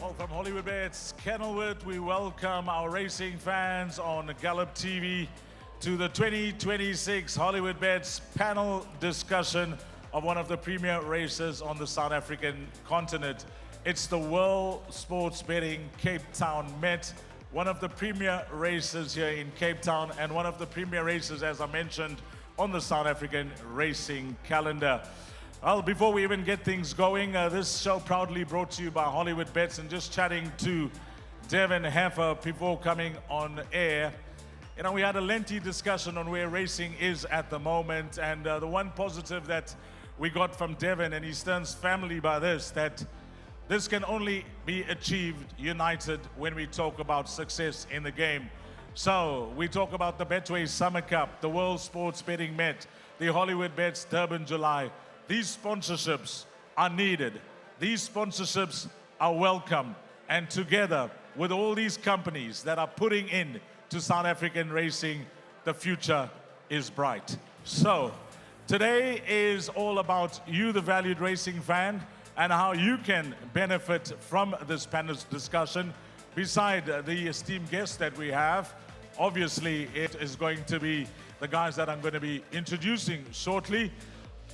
Well, from Hollywoodbets, Kenilworth, we welcome our racing fans on Gallup TV to the 2026 Hollywoodbets panel discussion of one of the premier races on the South African continent. It's the World Sports Betting Cape Town Met, one of the premier races here in Cape Town and one of the premier races, as I mentioned, on the South African racing calendar. Well, before we even get things going, this show proudly brought to you by Hollywoodbets, and just chatting to Devin Heffer before coming on air. You know, we had a lengthy discussion on where racing is at the moment, and the one positive that we got from Devin, and he stands family by this, that this can only be achieved united when we talk about success in the game. So we talk about the Betway Summer Cup, the World Sports Betting Met, the Hollywoodbets Durban July. These sponsorships are needed. These sponsorships are welcome. And together with all these companies that are putting in to South African racing, the future is bright. So today is all about you, the valued racing fan, and how you can benefit from this panel discussion. Beside the esteemed guests that we have, obviously it is going to be the guys that I'm going to be introducing shortly.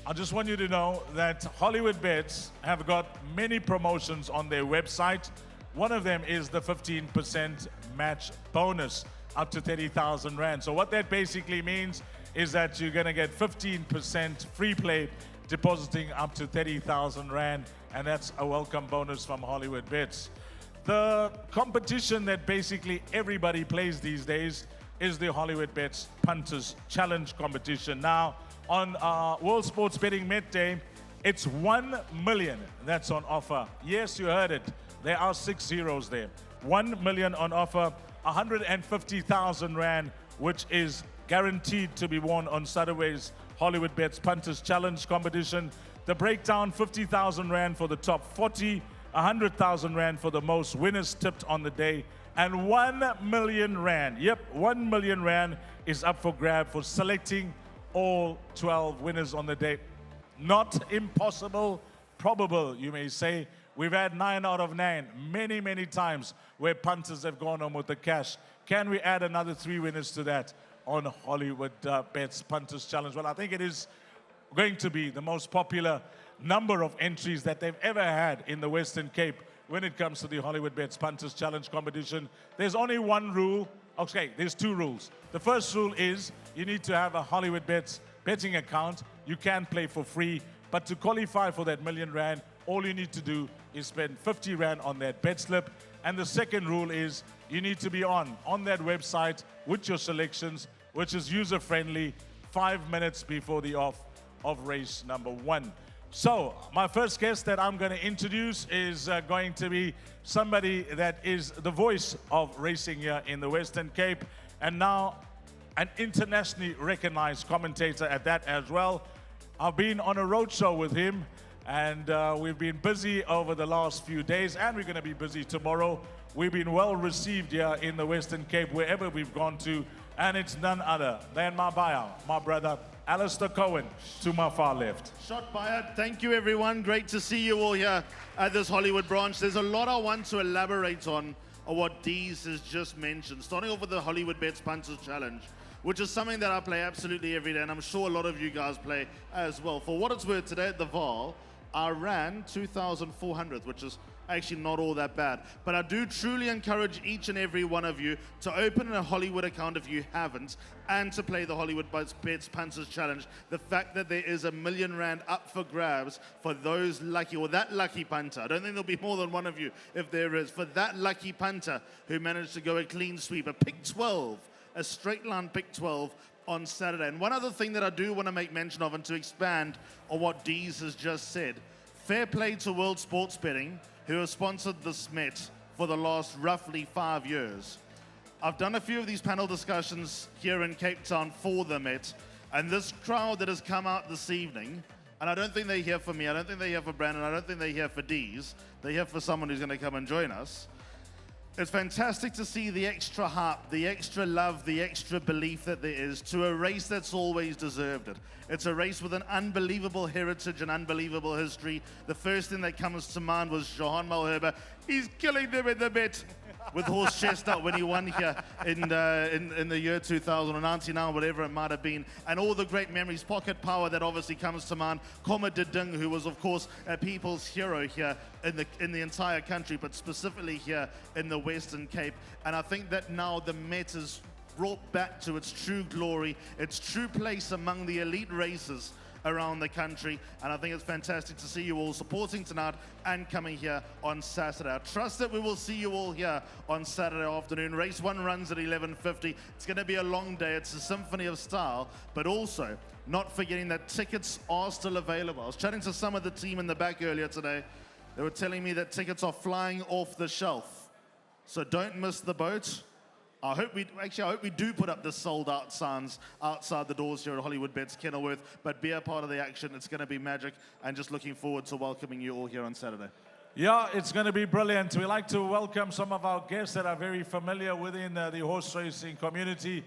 I just want you to know that Hollywoodbets have got many promotions on their website. One of them is the 15% match bonus up to 30,000 Rand. So what that basically means is that you're going to get 15% free play depositing up to 30,000 Rand, and that's a welcome bonus from Hollywoodbets. The competition that basically everybody plays these days is the Hollywoodbets Punters Challenge competition. Now, on World Sports Betting Met Day, it's 1 million that's on offer. Yes, you heard it. There are 6 zeros there. 1 million on offer, 150,000 Rand, which is guaranteed to be won on Saturday's Hollywoodbets Punters Challenge competition. The breakdown, 50,000 Rand for the top 40, 100,000 Rand for the most winners tipped on the day, and 1 million Rand. Yep, 1 million Rand is up for grab for selecting all 12 winners on the day. Not impossible, probable, you may say. We've had 9 out of 9 many times where punters have gone home with the cash. Can we add another 3 winners to that on Hollywoodbets Punters Challenge? Well, I think it is going to be the most popular number of entries that they've ever had in the Western Cape when it comes to the Hollywoodbets Punters Challenge competition. There's only one rule. Okay, there's 2 rules. The first rule is you need to have a Hollywoodbets betting account. You can play for free, but to qualify for that million Rand, all you need to do is spend 50 Rand on that bet slip. And the second rule is you need to be on that website with your selections, which is user-friendly, 5 minutes before the off of race number 1. So my first guest that I'm going to introduce is going to be somebody that is the voice of racing here in the Western Cape, and now an internationally recognized commentator at that as well. I've been on a roadshow with him, and we've been busy over the last few days, and we're going to be busy tomorrow. We've been well received here in the Western Cape wherever we've gone to, and it's none other than my buyout, my brother Alistair Cohen, to my far left. Shot fired. Thank you, everyone. Great to see you all here at this Hollywood branch. There's a lot I want to elaborate on what Dees has just mentioned. Starting off with the Hollywoodbets Punters Challenge, which is something that I play absolutely every day, and I'm sure a lot of you guys play as well. For what it's worth, today at the VAR, I ran 2,400, which is actually not all that bad. But I do truly encourage each and every one of you to open a Hollywood account if you haven't, and to play the Hollywoodbets Punters Challenge. The fact that there is $1 million up for grabs for those lucky, or that lucky punter. I don't think there'll be more than one of you if there is. For that lucky punter who managed to go a clean sweep, a pick 12, a straight line pick 12 on Saturday. And one other thing that I do want to make mention of, and to expand on what Dees has just said, fair play to World Sports Betting, who have sponsored this Met for the last roughly 5 years. I've done a few of these panel discussions here in Cape Town for the Met, and this crowd that has come out this evening, and I don't think they're here for me, I don't think they're here for Brandon, I don't think they're here for Dees, they're here for someone who's going to come and join us. It's fantastic to see the extra heart, the extra love, the extra belief that there is to a race that's always deserved it. It's a race with an unbelievable heritage and unbelievable history. The first thing that comes to mind was Johan Malherbe. He's killing them in the bet with Horse Chestnut when he won here in the year 2000 or 99, whatever it might have been. And all the great memories, Pocket Power, that obviously comes to mind. Koma de Ding, who was, of course, a people's hero here in the entire country, but specifically here in the Western Cape. And I think that now the Met is brought back to its true glory, its true place among the elite races around the country, and I think it's fantastic to see you all supporting tonight and coming here on Saturday. I trust that we will see you all here on Saturday afternoon. Race 1 runs at 11:50. It's going to be a long day. It's a symphony of style, but also not forgetting that tickets are still available. I was chatting to some of the team in the back earlier today. They were telling me that tickets are flying off the shelf, so don't miss the boat. I hope we do put up the sold-out signs outside the doors here at Hollywoodbets Kenilworth, but be a part of the action. It's going to be magic, and just looking forward to welcoming you all here on Saturday. Yeah, it's going to be brilliant. We like to welcome some of our guests that are very familiar within the horse racing community.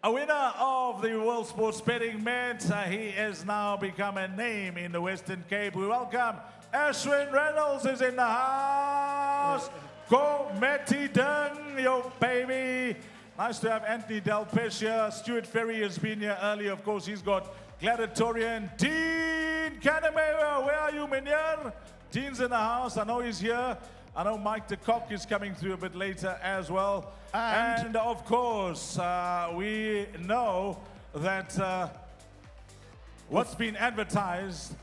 A winner of the World Sports Betting Met. He has now become a name in the Western Cape. We welcome Ashwin Reynolds is in the house. Go Matty Dung, yo baby. Nice to have Anthony Delpes here. Stuart Ferrie has been here earlier. Of course, he's got Gladiatorian. Dean Kannemeyer, where are you, Minier? Dean's in the house. I know he's here. I know Mike de Kock is coming through a bit later as well. And of course, we know that what's been advertised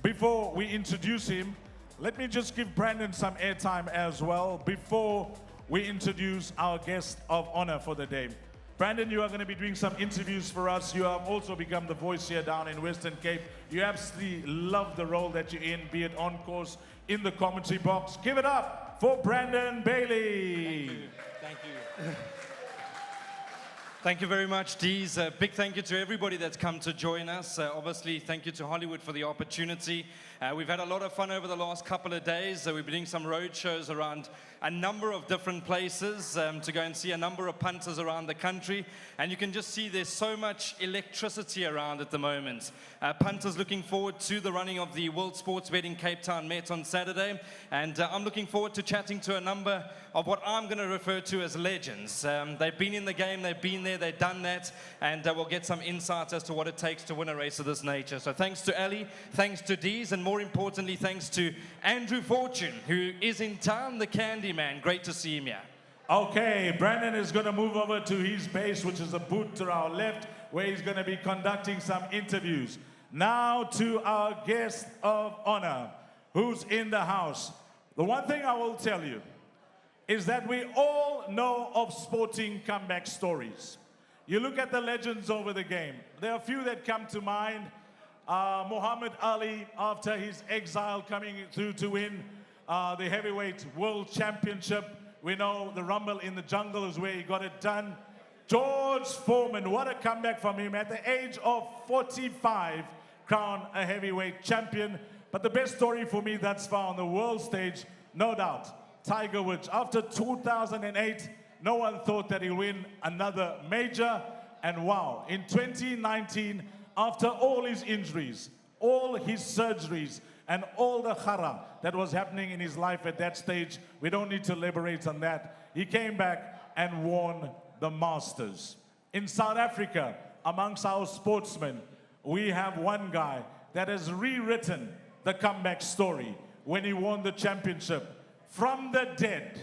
before we introduce him. Let me just give Brandon some airtime as well before we introduce our guest of honor for the day. Brandon, you are going to be doing some interviews for us. You have also become the voice here down in Western Cape. You absolutely love the role that you're in, be it on course, in the commentary box. Give it up for Brandon Bailey. Thank you. Thank you very much, Dees. Big thank you to everybody that's come to join us. Obviously, thank you to Hollywood for the opportunity. We've had a lot of fun over the last couple of days. We've been doing some road shows around a number of different places to go and see a number of punters around the country. And you can just see there's so much electricity around at the moment. Punters looking forward to the running of the World Sports Betting Cape Town Met on Saturday. And I'm looking forward to chatting to a number of what I'm going to refer to as legends. They've been in the game, they've been there, they've done that, and we'll get some insights as to what it takes to win a race of this nature. So thanks to Ali, thanks to Dees, and more importantly, thanks to Andrew Fortune, who is in town, the Candy Man. Great to see him here. Okay, Brandon is going to move over to his base, which is a booth to our left, where he's going to be conducting some interviews. Now to our guest of honor, who's in the house. The one thing I will tell you is that we all know of sporting comeback stories. You look at the legends over the game. There are a few that come to mind. Muhammad Ali, after his exile, coming through to win the heavyweight world championship. We know the Rumble in the Jungle is where he got it done. George Foreman, what a comeback from him. At the age of 45, crowned a heavyweight champion. But the best story for me thus far on the world stage, no doubt, Tiger Woods. After 2008, no one thought that he'll win another major. And wow, in 2019, after all his injuries, all his surgeries, and all the khara that was happening in his life at that stage, we don't need to elaborate on that. He came back and won the Masters. In South Africa, amongst our sportsmen, we have one guy that has rewritten the comeback story when he won the championship from the dead.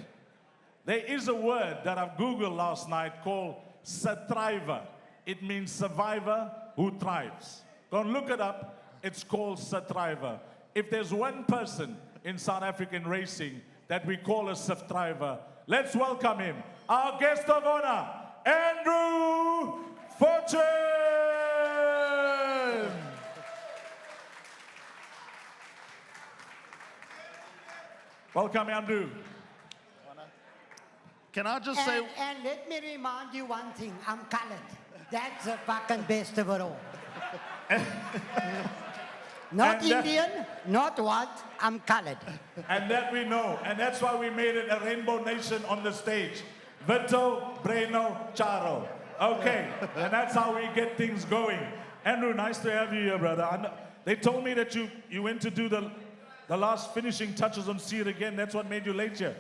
There is a word that I've Googled last night called survivor. It means survivor who thrives. Go and look it up. It's called survivor. If there's one person in South African racing that we call a survivor, let's welcome him, our guest of honor, Andrew Fortune. Welcome, Andrew. Can I just say... And let me remind you one thing. I'm colored. That's the fucking best of it all. Not And that- Indian, not white, I'm colored. And that we know. And that's why we made it a Rainbow Nation on the stage. Vito, Breno, Charo. Okay. And that's how we get things going. Andrew, nice to have you here, brother. They told me that you went to do the last finishing touches on See It Again. That's what made you late here.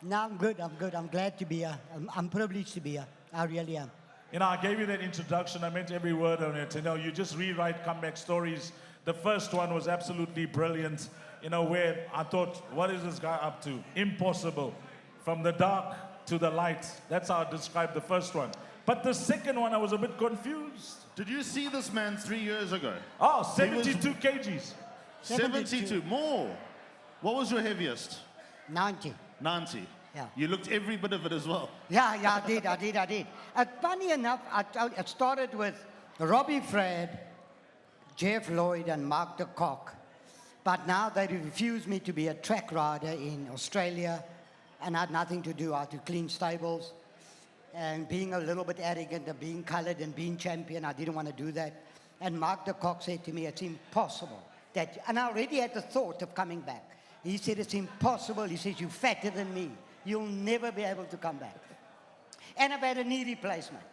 No, I'm good. I'm glad to be here. I'm privileged to be here. I really am. You know, I gave you that introduction. I meant every word on it. You know, you just rewrite comeback stories. The first one was absolutely brilliant. You know, where I thought, what is this guy up to? Impossible. From the dark to the light. That's how I described the first one. But the second one, I was a bit confused. Did you see this man 3 years ago? Oh, 72 kgs. 72. More. What was your heaviest? 90. 90. Yeah. You looked every bit of it as well. Yeah, I did. Funny enough, it started with Robbie Fred, Jeff Lloyd, and Mike de Kock. But now they refuse me to be a track rider in Australia, and I had nothing to do. I had to clean stables. And being a little bit arrogant and being colored and being champion, I didn't want to do that. And Mike de Kock said to me, it's impossible. And I already had the thought of coming back. He said, it's impossible. He says, you're fatter than me. You'll never be able to come back. And I've had a knee replacement.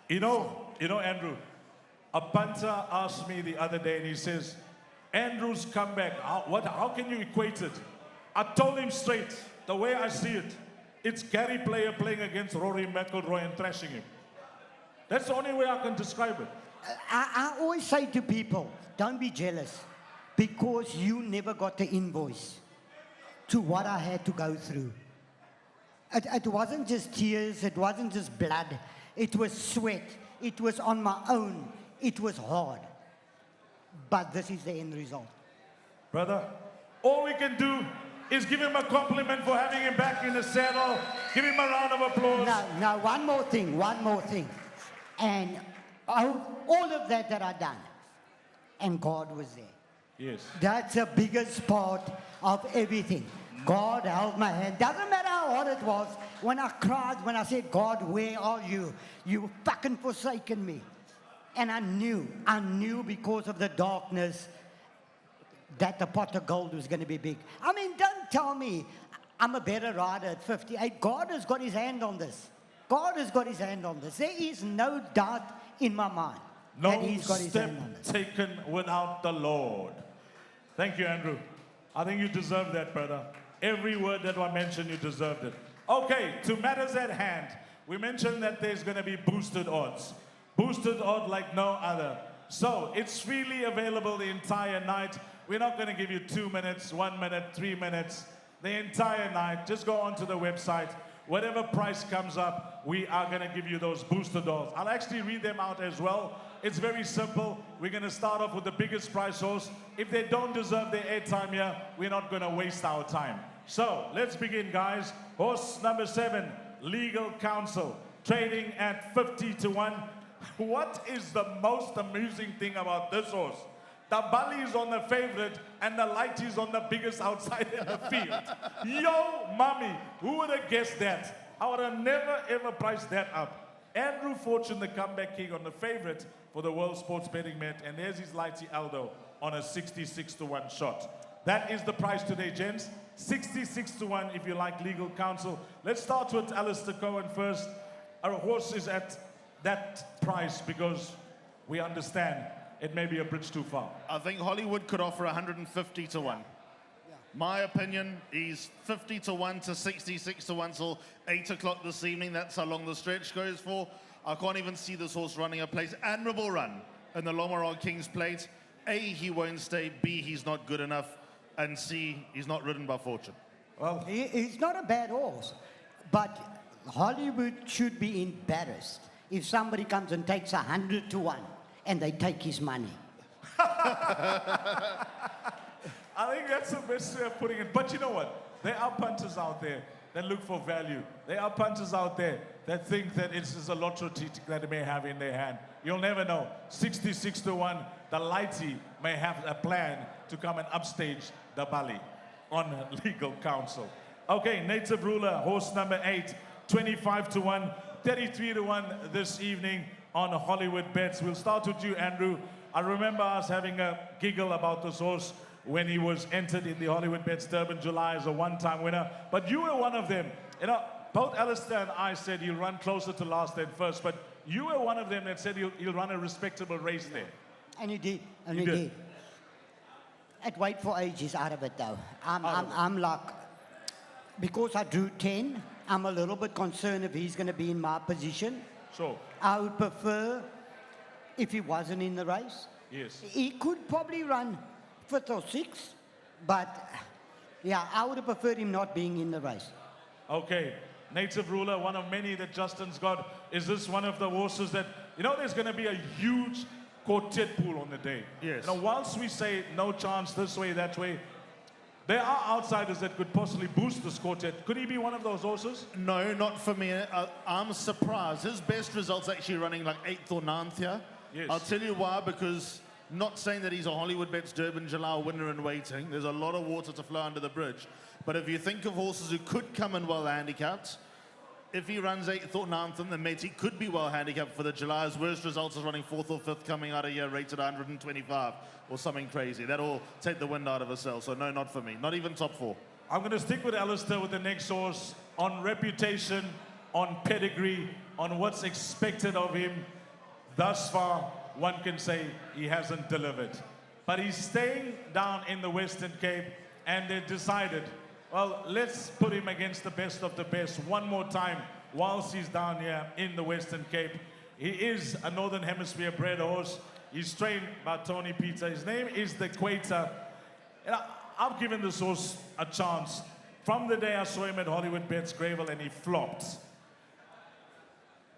You know, Andrew, a punter asked me the other day, and he says, Andrew's comeback, how can you equate it? I told him straight, the way I see it, it's Gary Player playing against Rory McIlroy and thrashing him. That's the only way I can describe it. I always say to people, don't be jealous, because you never got the invoice to what I had to go through. It wasn't just tears, it wasn't just blood, it was sweat, it was on my own, it was hard. But this is the end result. Brother, all we can do is give him a compliment for having him back in the saddle. Give him a round of applause. No, one more thing. And all of that I done, and God was there. Yes. That's the biggest part of everything. God held my hand. Doesn't matter how hard it was. When I cried, when I said, God, where are you? You fucking forsaken me. And I knew because of the darkness that the pot of gold was going to be big. I mean, don't tell me I'm a better rider at 58. God has got his hand on this. God has got his hand on this. There is no doubt in my mind that he's got his hand on this. No step taken without the Lord. Thank you, Andrew. I think you deserve that, brother. Every word that I mentioned, you deserved it. Okay, to matters at hand. We mentioned that there's going to be boosted odds. Boosted odds like no other. So, it's freely available the entire night. We're not going to give you 2 minutes, 1 minute, 3 minutes. The entire night. Just go onto the website. Whatever price comes up, we are going to give you those booster odds. I'll actually read them out as well. It's very simple. We're going to start off with the biggest price horse. If they don't deserve their airtime here, we're not going to waste our time. So, let's begin, guys. Horse number 7, Legal Counsel, trading at 50 to 1. What is the most amusing thing about this horse? The Bali is on the favorite and the light is on the biggest outside in the field. Yo, mommy, who would have guessed that? I would have never ever priced that up. Andrew Fortune, the comeback king, on the favorite for the World Sports Betting Met, and there's his Lighty Aldo on a 66 to 1 shot. That is the price today, gents. 66 to 1 if you like Legal Counsel. Let's start with Alistair Cohen first. Our horse is at that price because we understand it may be a bridge too far. I think Hollywood could offer 150 to 1. Yeah. My opinion, he's 50 to 1 to 66 to 1 till 8 o'clock this evening. That's how long the stretch goes for. I can't even see this horse running a place. Admirable run in the Lomaron King's Plate. A, he won't stay. B, he's not good enough. And C, he's not ridden by Fortune. Well, he's not a bad horse. But Hollywood should be embarrassed if somebody comes and takes 100 to 1. And they take his money. I think that's the best way of putting it. But you know what? There are punters out there that look for value. There are punters out there that think that it's just a lottery ticket that they may have in their hand. You'll never know. 66 to 1, the Lighty may have a plan to come and upstage the Bali on Legal Counsel. Okay, Native Ruler, horse number 8, 25 to 1, 33 to 1 this evening on Hollywoodbets. We'll start with you, Andrew. I remember us having a giggle about this horse when he was entered in the Hollywoodbets Durban July as a one-time winner. But you were one of them. You know, both Alistair and I said he'll run closer to last than first, but you were one of them that said he'll run a respectable race there. And he did. And he did. At weight for age, he's out of it though. I'm like, because I drew 10, I'm a little bit concerned if he's going to be in my position. So I would prefer if he wasn't in the race. yes. He could probably run 5th or 6th, but yeah, I would have preferred him not being in the race. Okay. Native Ruler, one of many that Justin's got. Is this one of the horses that, you know, there's going to be a huge quartet pool on the day? Yes. Now, whilst we say no chance this way, that way, there are outsiders that could possibly boost this quartet. Could he be one of those horses? No, not for me. I'm surprised. His best result's actually running like 8th or 9th here. Yes. I'll tell you why, because not saying that he's a Hollywoodbets Durban July winner in waiting. There's a lot of water to flow under the bridge. But if you think of horses who could come in well handicapped, if he runs 8th or 9th in the Met, he could be well handicapped for the July. His worst results is running 4th or 5th coming out of here, rated 125 or something crazy. That'll take the wind out of his sail. So no, not for me. Not even top 4. I'm going to stick with Alistair with the next horse on reputation, on pedigree, on what's expected of him. Thus far, one can say he hasn't delivered. But he's staying down in the Western Cape, and they decided, well, let's put him against the best of the best one more time whilst he's down here in the Western Cape. He is a Northern Hemisphere bred horse. He's trained by Tony Peter. His name is the Equator. And I've given this horse a chance. From the day I saw him at Hollywoodbets Gravel and he flopped.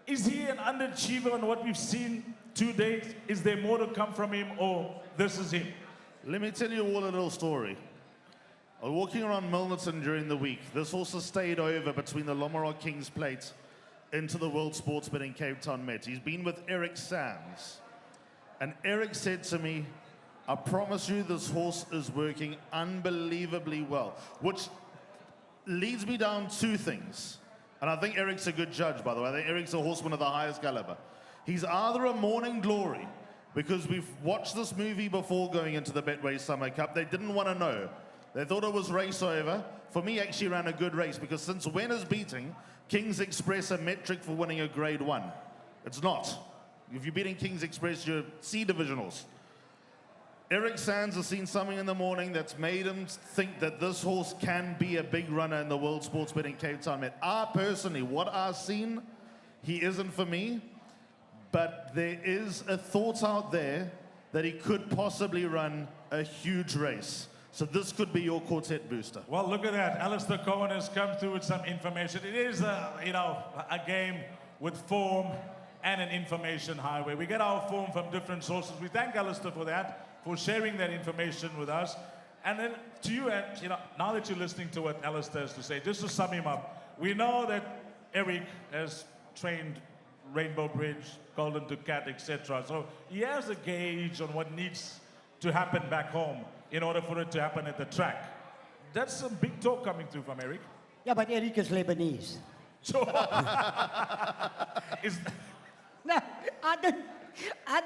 Is he an underachiever on what we've seen to date? Is there more to come from him, or this is him? Let me tell you all a little story. I was walking around Milnerton during the week. This horse has stayed over between the Lomarock Kings Plate into the World Sports Betting Cape Town Met. He's been with Eric Sands. And Eric said to me, I promise you this horse is working unbelievably well. Which leads me down 2 things. And I think Eric's a good judge, by the way. I think Eric's a horseman of the highest caliber. He's either a morning glory, because we've watched this movie before going into the Betway Summer Cup. They didn't want to know. They thought it was race over. For me, actually ran a good race, because since when is beating King's Express a metric for winning a grade 1? It's not. If you're beating King's Express, you're C divisionals. Eric Sands has seen something in the morning that's made him think that this horse can be a big runner in the World Sports Betting Cape Town Met. Personally, what I've seen, he isn't for me, but there is a thought out there that he could possibly run a huge race. So this could be your quartet booster. Well, look at that. Alistair Cohen has come through with some information. It is a game with form and an information highway. We get our form from different sources. We thank Alistair for that, for sharing that information with us. And then to you, now that you're listening to what Alistair has to say, just to sum him up, we know that Eric has trained Rainbow Bridge, Golden Ducat, etc. So he has a gauge on what needs to happen back home in order for it to happen at the track. That's some big talk coming through from Eric. Yeah, but Eric is Lebanese. So, No, I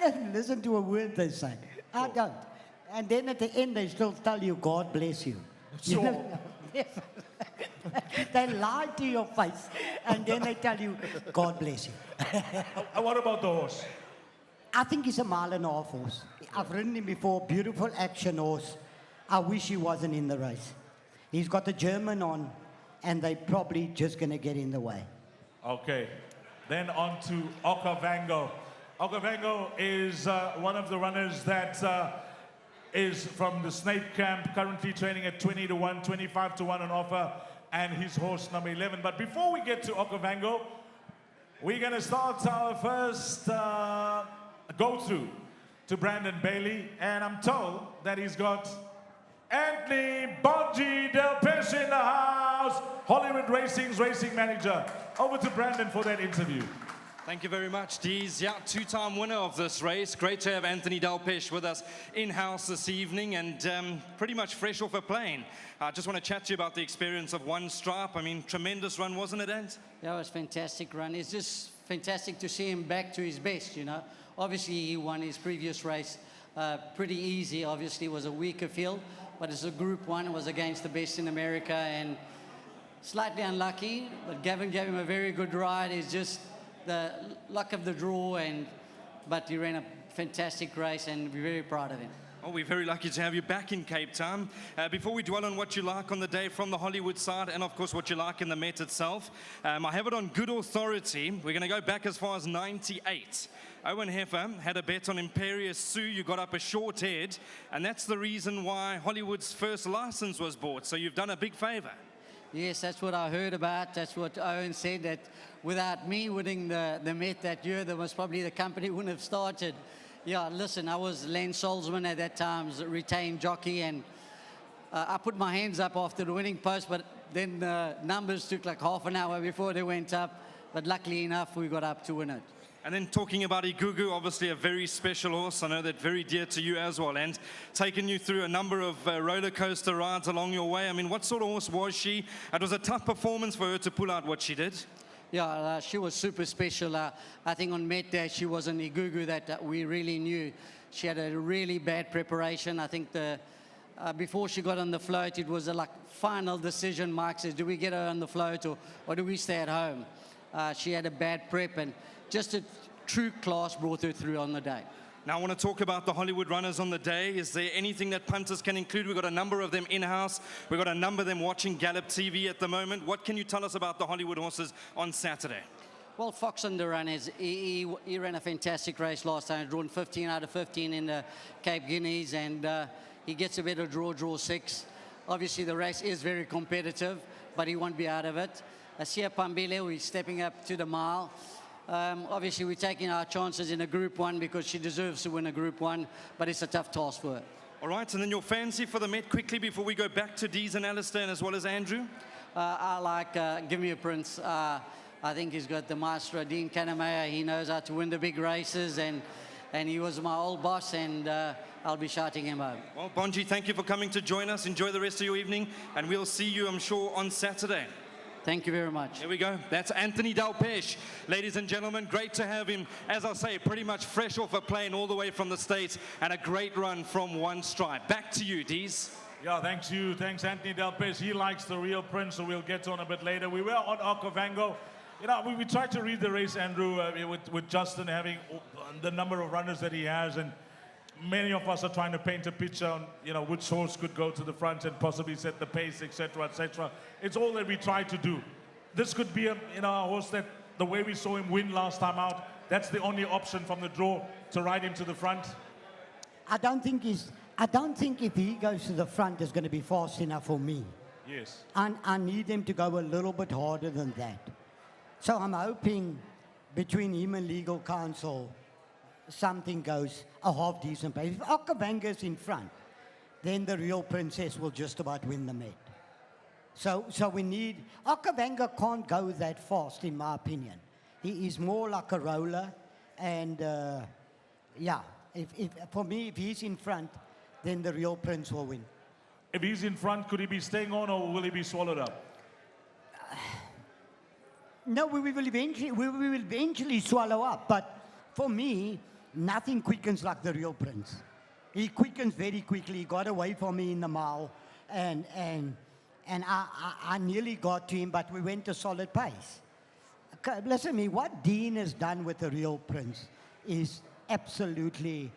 don't listen to a word they say. I don't. And then at the end, they still tell you, God bless you. You know? They lie to your face, and then they tell you, God bless you. What about the horse? I think he's a 1.5 mile horse. I've ridden him before, beautiful action horse. I wish he wasn't in the race. He's got the German on, and they're probably just going to get in the way. Okay, then on to Okavango. Okavango is one of the runners that is from the Snake camp, currently training at 20 to 1, 25 to 1 on offer, and his horse number 11. But before we get to Okavango, we're going to start our first go-through to Brandon Bailey, and I'm told that he's got Anthony Delpes in the house, Hollywood Racing's racing manager. Over to Brandon for that interview. Thank you very much, Dees. Yeah, 2-time winner of this race. Great to have Anthony Delpes with us in-house this evening, and pretty much fresh off a plane. I just want to chat to you about the experience of One Stripe. I mean, tremendous run, wasn't it, Ant? Yeah, it was a fantastic run. It's just fantastic to see him back to his best, you know. Obviously, he won his previous race pretty easy. Obviously, it was a weaker field, but it's a Group 1. It was against the best in America, and slightly unlucky, but Gavin gave him a very good ride. It's just the luck of the draw, but he ran a fantastic race, and we're very proud of him. Oh, we're very lucky to have you back in Cape Town. Before we dwell on what you like on the day from the Hollywood side, and of course what you like in the Met itself, I have it on good authority. We're going to go back as far as 98. Owen Heffer had a bet on Imperious Sue. You got up a short head, and that's the reason why Hollywood's first license was bought. So you've done a big favor. Yes, that's what I heard about. That's what Owen said, that without me winning the Met that year, there was probably the company wouldn't have started. Yeah, listen, I was Lance Solzman at that time, was a retained jockey, and I put my hands up after the winning post, but then the numbers took like half an hour before they went up. But luckily enough, we got up to win it. And then talking about Igugu, obviously a very special horse. I know that very dear to you as well, and taken you through a number of roller coaster rides along your way. I mean, what sort of horse was she? It was a tough performance for her to pull out what she did. Yeah, she was super special. I think on Met Day, she was an Igugu that we really knew. She had a really bad preparation. I think before she got on the float, it was a final decision. Mike says, do we get her on the float or do we stay at home? She had a bad prep, and just a true class brought her through on the day. Now I want to talk about the Hollywood runners on the day. Is there anything that punters can include? We've got a number of them in-house. We've got a number of them watching Gallop TV at the moment. What can you tell us about the Hollywood horses on Saturday? Well, Fox on the Run, he ran a fantastic race last time. He drawn 15 out of 15 in the Cape Guineas, and he gets a better draw 6. Obviously, the race is very competitive, but he won't be out of it. Asia Pambile, we're stepping up to the mile. Obviously, we're taking our chances in a Group 1 because she deserves to win a Group 1, but it's a tough task for her. All right, and then your fancy for the Met quickly before we go back to Dees and Alistair, and as well as Andrew? I like Give Me a Prince. I think he's got the maestro, Dean Kannemeyer. He knows how to win the big races, and he was my old boss, and I'll be shouting him home. Well, Bonji, thank you for coming to join us. Enjoy the rest of your evening, and we'll see you, I'm sure, on Saturday. Thank you very much. Here we go. That's Anthony Delpes. Ladies and gentlemen, great to have him. As I say, pretty much fresh off a plane all the way from the States, and a great run from One Stripe. Back to you, Dees. Yeah, thanks you. Thanks, Anthony Delpes. He likes the real Prince, so we'll get on a bit later. We were on Okavango. You know, we tried to read the race, Andrew, with Justin having the number of runners that he has, and many of us are trying to paint a picture on, you know, which horse could go to the front and possibly set the pace, etc., etc. It's all that we try to do. This could be a horse that, the way we saw him win last time out, that's the only option from the draw, to ride him to the front. I don't think if he goes to the front, it's going to be fast enough for me. Yes. I need him to go a little bit harder than that. So I'm hoping between him and legal counsel, something goes a half decent pace. If Okavango's in front, then the real Princess will just about win the Met. So we need, Okavango can't go that fast, in my opinion. He is more like a roller, and yeah, for me, if he's in front, then the real Prince will win. If he's in front, could he be staying on, or will he be swallowed up? No, we will eventually swallow up, but for me, nothing quickens like the real Prince. He quickens very quickly. He got away from me in the mile, and I nearly got to him, but we went a solid pace. Listen to me, what Dean has done with the real Prince is absolutely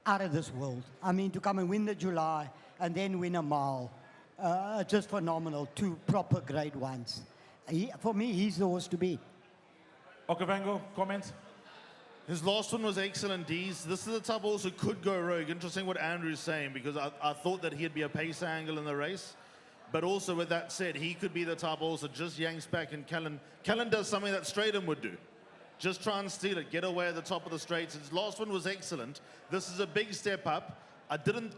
out of this world. I mean, to come and win the July and then win a mile, just phenomenal. 2 proper grade ones. For me, he's the horse to beat. Okavango, comments? His last one was excellent, Dees. This is the type of horse who could go rogue. Interesting what Andrew's saying, because I thought that he'd be a pace angle in the race. But also, with that said, he could be the type of horse that just yanks back, and Kellen does something that Stratham would do. Just try and steal it, get away at the top of the straights. His last one was excellent. This is a big step up. I didn't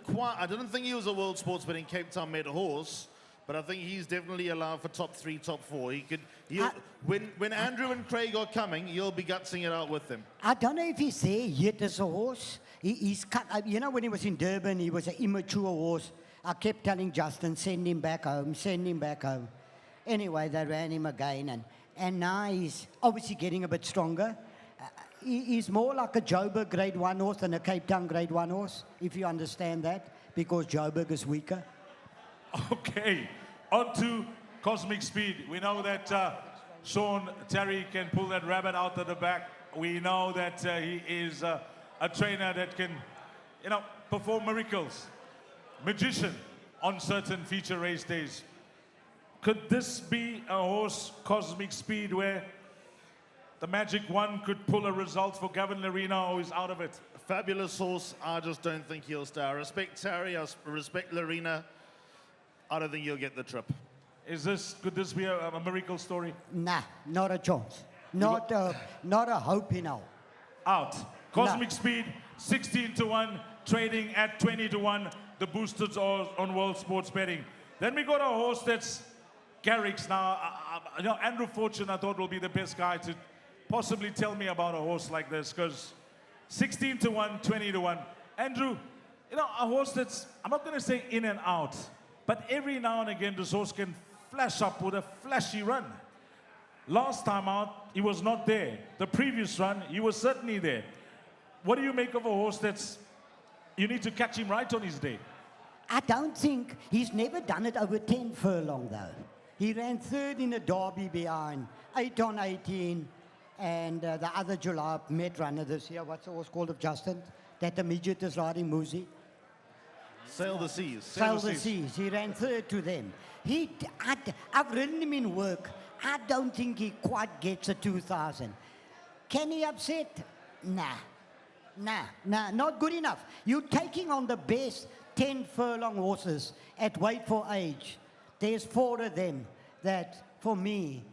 think he was a World Sports Betting Cape Town Met horse, but I think he's definitely allowed for top 3, top 4. When Andrew and Craig are coming, he'll be gutsing it out with them. I don't know if he's there yet as a horse. He's cut. You know, when he was in Durban, he was an immature horse. I kept telling Justin, send him back home, send him back home. Anyway, they ran him again, and now he's obviously getting a bit stronger. He's more like a Joburg Grade 1 horse than a Cape Town Grade 1 horse, if you understand that, because Joburg is weaker. Okay, on to Cosmic Speed. We know that Sean Terry can pull that rabbit out of the back. We know that he is a trainer that can, you know, perform miracles. Magician on certain feature race days. Could this be a horse, Cosmic Speed, where the magic one could pull a result for Gavin Lerena, or is out of it? Fabulous horse. I just don't think he'll stay. I respect Terry. I respect Lerena. I don't think he'll get the trip. Could this be a miracle story? Nah, not a chance. Not a hope in hell. Out. Cosmic Speed, 16-1, trading at 20-1. The boosters are on World Sports Betting. Then we got a horse that's Garrick's. Now, you know, Andrew Fortune, I thought will be the best guy to possibly tell me about a horse like this, because 16-1, 20-1. Andrew, you know, a horse that's, I'm not going to say in and out, but every now and again this horse can flash up with a flashy run. Last time out, he was not there. The previous run, he was certainly there. What do you make of a horse that's, you need to catch him right on his day? I don't think, he's never done it over 10 furlong though. He ran third in a derby behind, 8 on 18, and the other July Met runner this year, what's the horse called of Justin? That the midget is riding, Muzi. Sail the Seas. Sail the Seas. He ran third to them. I've ridden him in work. I don't think he quite gets a 2,000. Can he upset? Nah, not good enough. You're taking on the best 10 furlong horses at weight for age. There's 4 of them that, for me,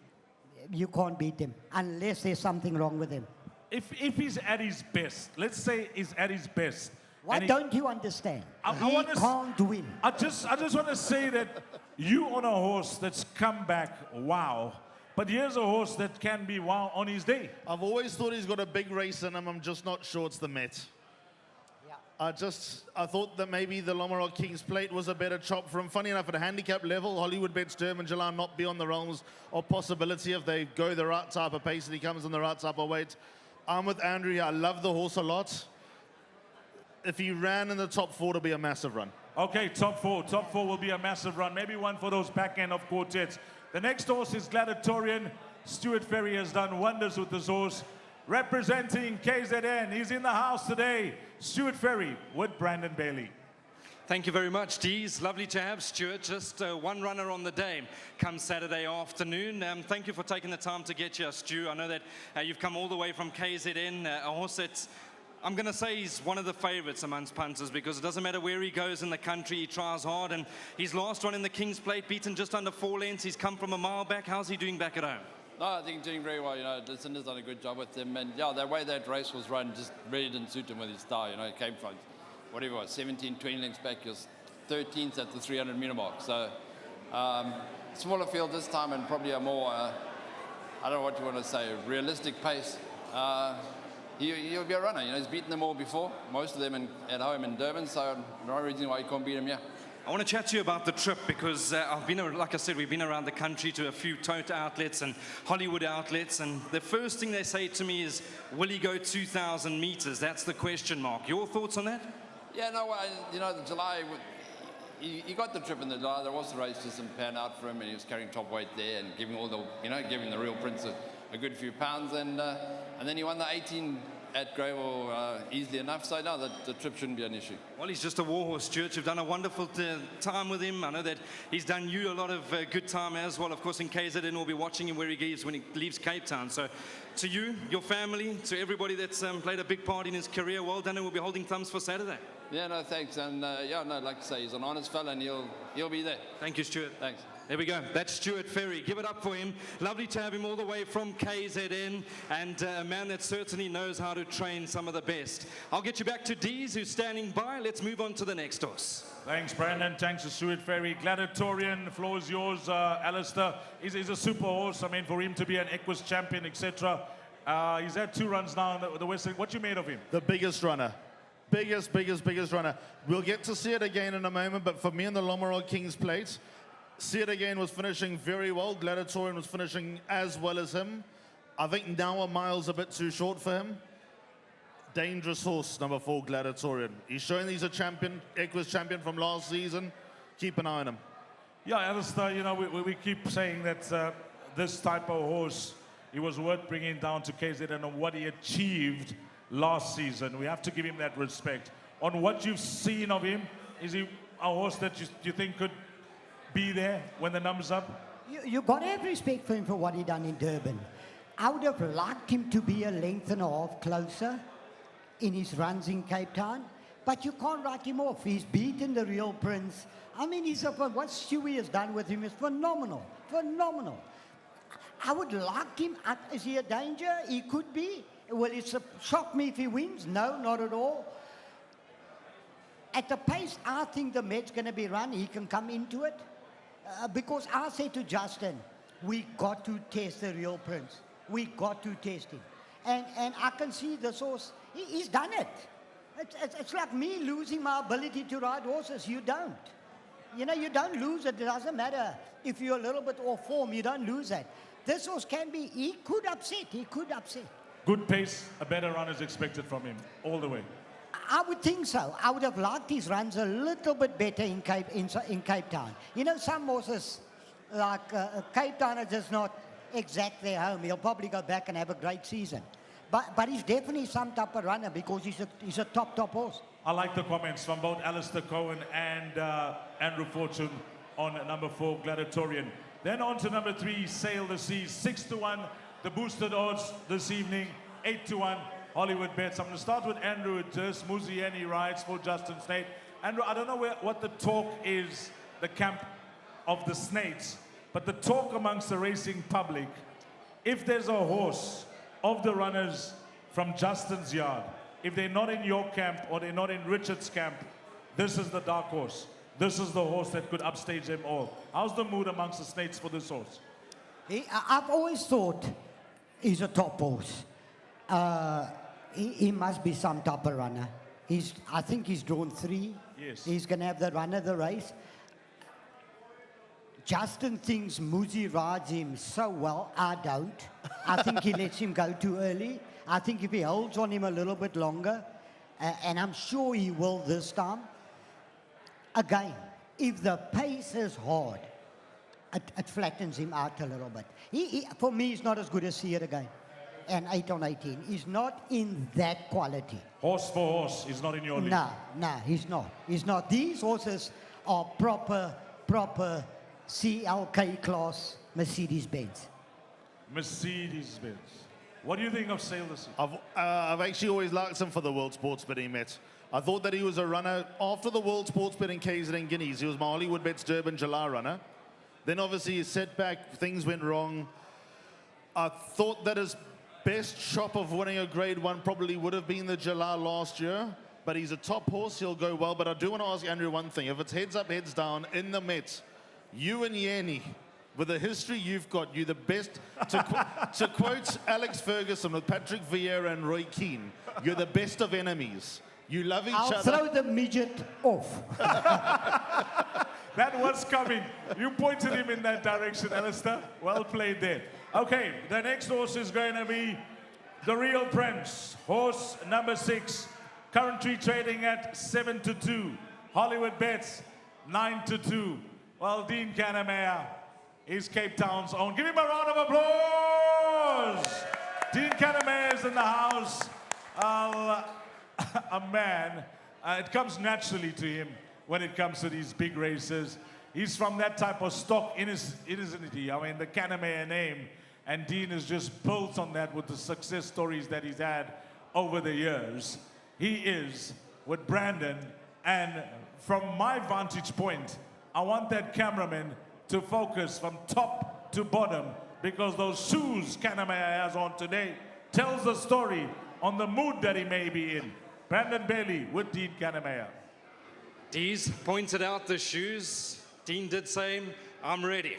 you can't beat them unless there's something wrong with him. If he's at his best, let's say he's at his best. Why don't you understand? I can't win. I just want to say that you on a horse that's come back, wow. But here's a horse that can be wow on his day. I've always thought he's got a big race in him. I'm just not sure it's the Met. Yeah. I thought that maybe the Lomarok King's Plate was a better chop for him. Funny enough, at a handicap level, Hollywoodbets Durban July not beyond the realms of possibility if they go the right type of pace and he comes in the right type of weight. I'm with Andrew here. I love the horse a lot. If he ran in the top 4, it'll be a massive run. Okay, top 4. Top 4 will be a massive run. Maybe one for those back end of quartets. The next horse is Gladiatorian. Stuart Ferrie has done wonders with this horse. Representing KZN, he's in the house today. Stuart Ferrie with Brandon Bailey. Thank you very much, Dees. Lovely to have Stuart. Just one runner on the day come Saturday afternoon. Thank you for taking the time to get here, Stu. I know that you've come all the way from KZN, a horse that's, I'm going to say he's one of the favourites amongst punters, because it doesn't matter where he goes in the country, he tries hard. And his last one in the King's Plate, beaten just under 4 lengths. He's come from a mile back. How's he doing back at home? No, I think he's doing very well. You know, Lucinda's done a good job with him. And yeah, the way that race was run just really didn't suit him with his style. You know, he came from, whatever it was, 17, 20 lengths back. He was 13th at the 300-metre mark. So, smaller field this time and probably a more, I don't know what you want to say, realistic pace. He'll be a runner. You know, he's beaten them all before, most of them at home in Durban, so no reason why he can't beat him here. I want to chat to you about the trip, because I've been, like I said, we've been around the country to a few Tote outlets and Hollywood outlets, and the first thing they say to me is, will he go 2,000 meters? That's the question mark. Your thoughts on that? Yeah, no, you know, the July, he got the trip in the July. There was the race just didn't pan out for him, and he was carrying top weight there and giving all the, you know, giving the real prince a good few pounds, and then he won the 18 at Greyville easily enough, so no, the trip shouldn't be an issue. Well, he's just a warhorse, Stuart. You've done a wonderful time with him. I know that he's done you a lot of good time as well. Of course, in KZN, we'll be watching him where he leaves when he leaves Cape Town. So to you, your family, to everybody that's played a big part in his career, well done, and we'll be holding thumbs for Saturday. Yeah, no, thanks. And yeah, no, like I say, he's an honest fella, and he'll be there. Thank you, Stuart. Thanks. There we go. That's Stuart Ferrie. Give it up for him. Lovely to have him all the way from KZN, and a man that certainly knows how to train some of the best. I'll get you back to Dees, who's standing by. Let's move on to the next horse. Thanks, Brandon. Thanks to Stuart Ferrie. Gladiatorian, the floor is yours, Alistair. He's a super horse. I mean, for him to be an Equus champion, etc. He's had 2 runs now in the Western. What you made of him? The biggest runner. Biggest runner. We'll get to see it again in a moment, but for me in the Lomarok King's Plate, See It Again was finishing very well. Gladiatorian was finishing as well as him. I think now a mile's a bit too short for him. Dangerous horse, number 4, Gladiatorian. He's showing he's a champion, Equus champion from last season. Keep an eye on him. Yeah, Alistair, you know, we keep saying that this type of horse, he was worth bringing down to KZN and what he achieved last season. We have to give him that respect. On what you've seen of him, is he a horse that you think could be there when the numbers up? You got to have respect for him for what he done in Durban. I would have liked him to be a length and a half closer in his runs in Cape Town, but you can't write him off. He's beaten the Real Prince. I mean, what Stewie has done with him is phenomenal, phenomenal. I would like him. Is he a danger? He could be. Will it shock me if he wins? No, not at all. At the pace I think the Met's going to be run, he can come into it. Because I said to Justin, we got to test the Real Prince. We got to test him. And I can see the source. He's done it. It's like me losing my ability to ride horses. You don't. You know, you don't lose it. It doesn't matter if you're a little bit off form. You don't lose that. This horse can be, he could upset. He could upset. Good pace, a better run is expected from him, all the way. I would think so. I would have liked his runs a little bit better in Cape Town. You know, some horses, like Cape Town, are just not exact their home. He'll probably go back and have a great season. But he's definitely some type of runner because he's a top horse. I like the comments from both Alistair Cohen and Andrew Fortune on number 4, Gladiatorian. Then on to number 3, Sail the Sea, 6-1. The boosted odds this evening, 8-1. Hollywoodbets. I'm going to start with Andrew at this. Muzieni rides for Justin Snate. Andrew, I don't know what the talk is, the camp of the Snates, but the talk amongst the racing public, if there's a horse of the runners from Justin's yard, if they're not in your camp or they're not in Richard's camp, this is the dark horse. This is the horse that could upstage them all. How's the mood amongst the Snates for this horse? I've always thought he's a top horse. He must be some type of runner. I think he's drawn 3. Yes. He's going to have the run of the race. Justin thinks Muzi rides him so well. I don't. I think he lets him go too early. I think if he holds on him a little bit longer, and I'm sure he will this time, again, if the pace is hard, it flattens him out a little bit. For me, he's not as good as See It Again. And 8 on 18. He's not in that quality. Horse for horse, he's not in your league. No, he's not. He's not. These horses are proper CLK class Mercedes-Benz. Mercedes-Benz. What do you think of Sail the Sea? I've actually always liked him for the World Sports Betting Met. I thought that he was a runner after the World Sports Betting KZN Guineas. He was my Hollywoodbets Durban July runner. Then obviously his setback, things went wrong. I thought that his best shot of winning a Grade 1 probably would have been the July last year, but he's a top horse, he'll go well. But I do want to ask Andrew one thing. If it's heads up, heads down in the Met, you and Yanni, with the history you've got, you're the best, to quote Alex Ferguson with Patrick Vieira and Roy Keane, you're the best of enemies. You love each other. I'll throw the midget off. That was coming. You pointed him in that direction, Alistair. Well played there. Okay, the next horse is going to be the Real Prince. Horse number 6, currently trading at 7-2. Hollywoodbets 9-2. Well, Dean Kannemeyer is Cape Town's own. Give him a round of applause. Dean Kannemeyer is in the house. A man. It comes naturally to him when it comes to these big races. He's from that type of stock, isn't he? I mean, the Kannemeyer name. And Dean is just built on that with the success stories that he's had over the years. He is with Brandon. And from my vantage point, I want that cameraman to focus from top to bottom, because those shoes Kannemeyer has on today tells the story on the mood that he may be in. Brandon Bailey with Dean Kannemeyer. Dees pointed out the shoes. Dean did say, I'm ready.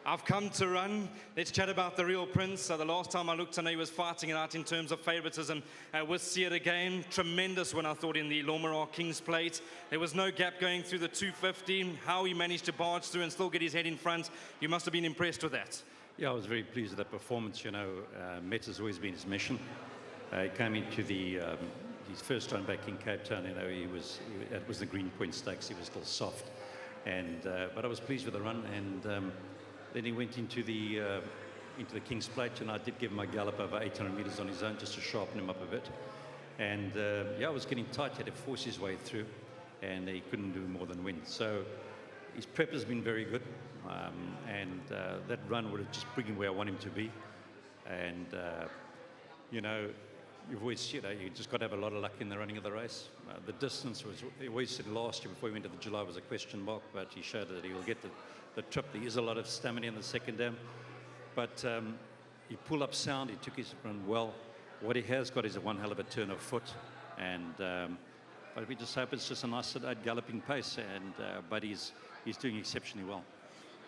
I've come to run. Let's chat about the real prince. So the last time I looked, I know he was fighting it out in terms of favoritism with Seared again. Tremendous win, I thought, in the Lormeroy Kings Plate. There was no gap going through the 250. How he managed to barge through and still get his head in front, you must have been impressed with that. Yeah, I was very pleased with that performance. You know, Met has always been his mission. He came into his first run back in Cape Town. You know, it was the Green Point Stakes. He was still soft, but I was pleased with the run. And then he went into the King's Plate, and I did give him a gallop over 800 meters on his own just to sharpen him up a bit. And yeah, I was getting tight. He had to force his way through, and he couldn't do more than win. So his prep has been very good, and that run would have just bring him where I want him to be. And you know, you just got to have a lot of luck in the running of the race. The distance was, he always said last year before he went to the July was a question mark, but he showed that he will get the trip. There is a lot of stamina in the second dam, but he pulled up sound. He took his run well. What he has got is a one hell of a turn of foot, and but we just hope it's just a nice galloping pace. And but he's doing exceptionally well.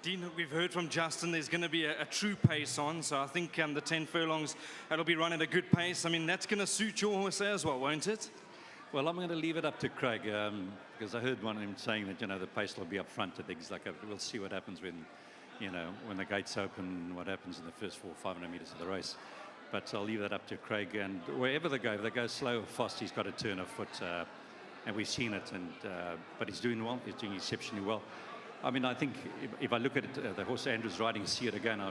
Dean, we've heard from Justin there's going to be a true pace on, so I think the 10 furlongs, it'll be run at a good pace. I mean, that's going to suit your horse as well, won't it? Well, I'm going to leave it up to Craig, because I heard one of him saying that, you know, the pace will be up front at things like we'll see what happens when, you know, when the gates open, what happens in the first 400 or 500 meters of the race. But I'll leave that up to Craig, and wherever they go, if they go slow or fast, he's got a turn of foot, and we've seen it, and but he's doing well, he's doing exceptionally well. I mean, I think if I look at it, the horse Andrew's riding Seared again,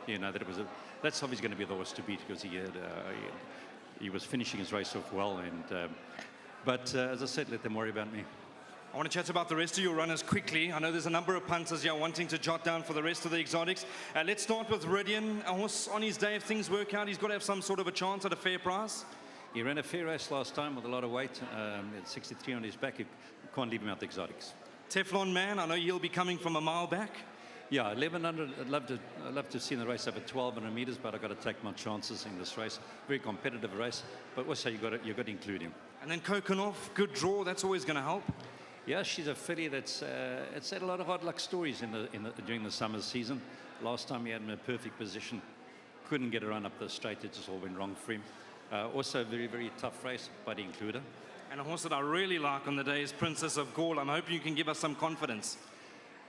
you know, that's obviously going to be the horse to beat, because he was finishing his race off well. And but as I said, let them worry about me. I want to chat about the rest of your runners quickly. I know there's a number of punters here wanting to jot down for the rest of the exotics. Let's start with Ridian. A horse on his day, if things work out, he's got to have some sort of a chance at a fair price. He ran a fair race last time with a lot of weight, at 63 on his back. You can't leave him out the exotics. Teflon Man, I know he'll be coming from a mile back. Yeah, 1100. I'd love to see in the race over 1200 meters, but I've got to take my chances in this race. Very competitive race, but also you've got to include him. And then Kokonov, good draw. That's always going to help. Yeah, she's a filly that's it's had a lot of hard luck stories during the summer season. Last time he had him in a perfect position, couldn't get a run up the straight. It just all went wrong for him. Also a very, very tough race, but he included. And a horse that I really like on the day is Princess of Gaul. I'm hoping you can give us some confidence.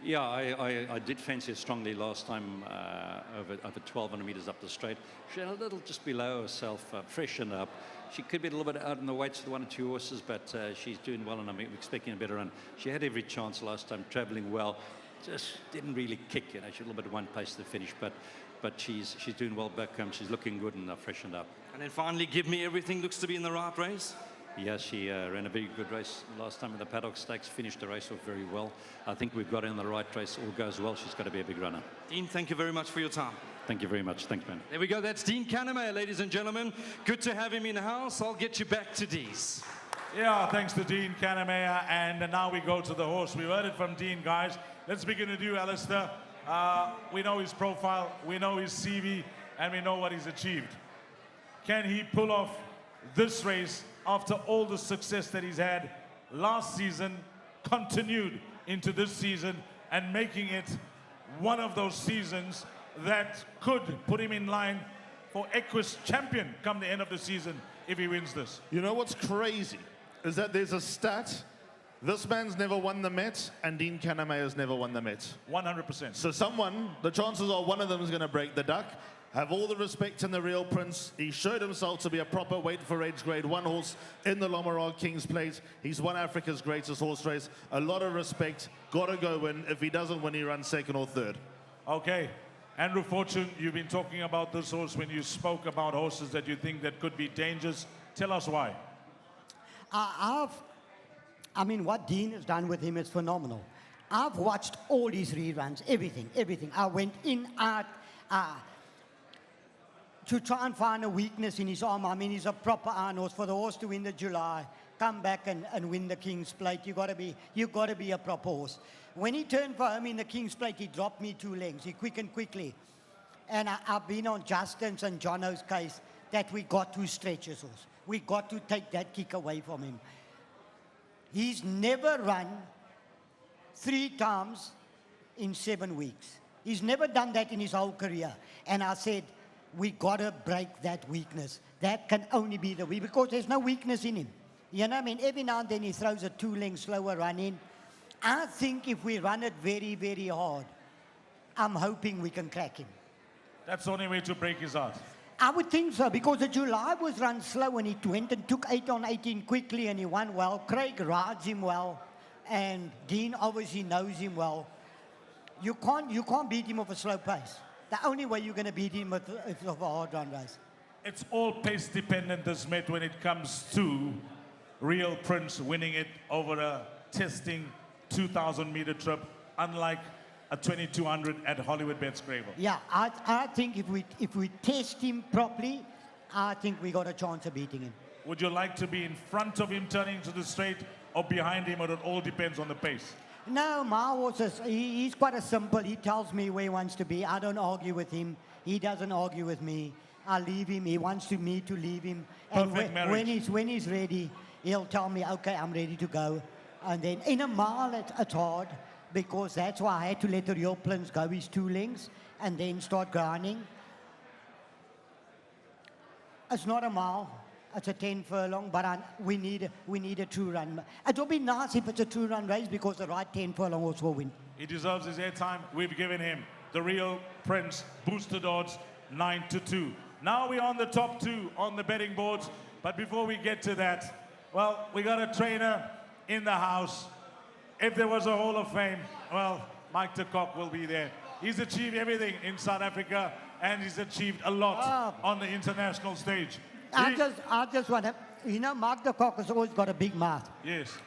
Yeah, I did fancy her strongly last time over 1200 meters up the straight. She had a little just below herself, freshened up. She could be a little bit out in the weights with one or two horses, but she's doing well, and I'm expecting a better run. She had every chance last time, traveling well. Just didn't really kick, you know. She had a little bit of one pace to the finish, but she's doing well back home. She's looking good and freshened up. And then finally, Give Me Everything looks to be in the right race. Yeah, she ran a very good race last time in the Paddock Stakes, finished the race off very well. I think we've got her in the right race. All goes well, she's got to be a big runner. Dean, thank you very much for your time. Thank you very much. Thanks, man. There we go. That's Dean Kannemeyer, ladies and gentlemen. Good to have him in the house. I'll get you back to Dees. Yeah, thanks to Dean Kannemeyer. And now we go to the horse. We heard it from Dean, guys. Let's begin to do, Alistair. We know his profile, we know his CV, and we know what he's achieved. Can he pull off this race after all the success that he's had last season, continued into this season, and making it one of those seasons that could put him in line for Equus champion come the end of the season if he wins this? You know what's crazy is that there's a stat. This man's never won the Met, and Dean Kannemeyer's never won the Met. 100%. So the chances are one of them is going to break the duck. Have all the respect in the real prince. He showed himself to be a proper weight for age grade 1 horse in the Lormeroy Kings Plate. He's won Africa's greatest horse race. A lot of respect. Got to go win. If he doesn't win, he runs second or third. Okay. Andrew Fortune, you've been talking about this horse when you spoke about horses that you think that could be dangerous. Tell us why. I mean, what Dean has done with him is phenomenal. I've watched all his reruns, everything. I went in, out, to try and find a weakness in his arm. I mean, he's a proper iron horse. For the horse to win the July, come back and win the King's Plate, you got to be a proper horse. When he turned for home in the King's Plate, he dropped me 2 lengths. He quickened quickly. And I've been on Justin's and Jono's case that we got to stretch his horse. We got to take that kick away from him. He's never run 3 times in 7 weeks. He's never done that in his whole career. And I said, we got to break that weakness. That can only be the weakness, because there's no weakness in him. You know what I mean? Every now and then he throws a 2-length slower run in. I think if we run it very, very hard, I'm hoping we can crack him. That's the only way to break his heart. I would think so, because the July was run slow and he went and took 8 on 18 quickly and he won well. Craig rides him well, and Dean obviously knows him well. You can't beat him with a slow pace. The only way you're going to beat him is with a hard run race. It's all pace dependent, this Met, when it comes to Real Prince winning it over a testing 2,000 meter trip, unlike a 2,200 at Hollywoodbets Gravel. Yeah, I think if we test him properly, I think we got a chance of beating him. Would you like to be in front of him turning to the straight, or behind him, or it all depends on the pace? No, my horse is, he's quite a simple. He tells me where he wants to be. I don't argue with him. He doesn't argue with me. I leave him. He wants me to leave him. And when he's ready, he'll tell me, okay, I'm ready to go. And then in a mile, it's hard, because that's why I had to let the Real Prince go his 2 lengths and then start grinding. It's not a mile. It's a 10 furlong, but we need a true run. It will be nice if it's a true run race, because the right 10 furlong horse will win. He deserves his airtime. We've given him the Real Prince boosted odds 9-2. Now we're on the top 2 on the betting boards. But before we get to that, well, we got a trainer in the house. If there was a Hall of Fame, well, Mike de Kock will be there. He's achieved everything in South Africa, and he's achieved a lot on the international stage. I just want to, you know, Mike de Kock has always got a big mouth. Yes.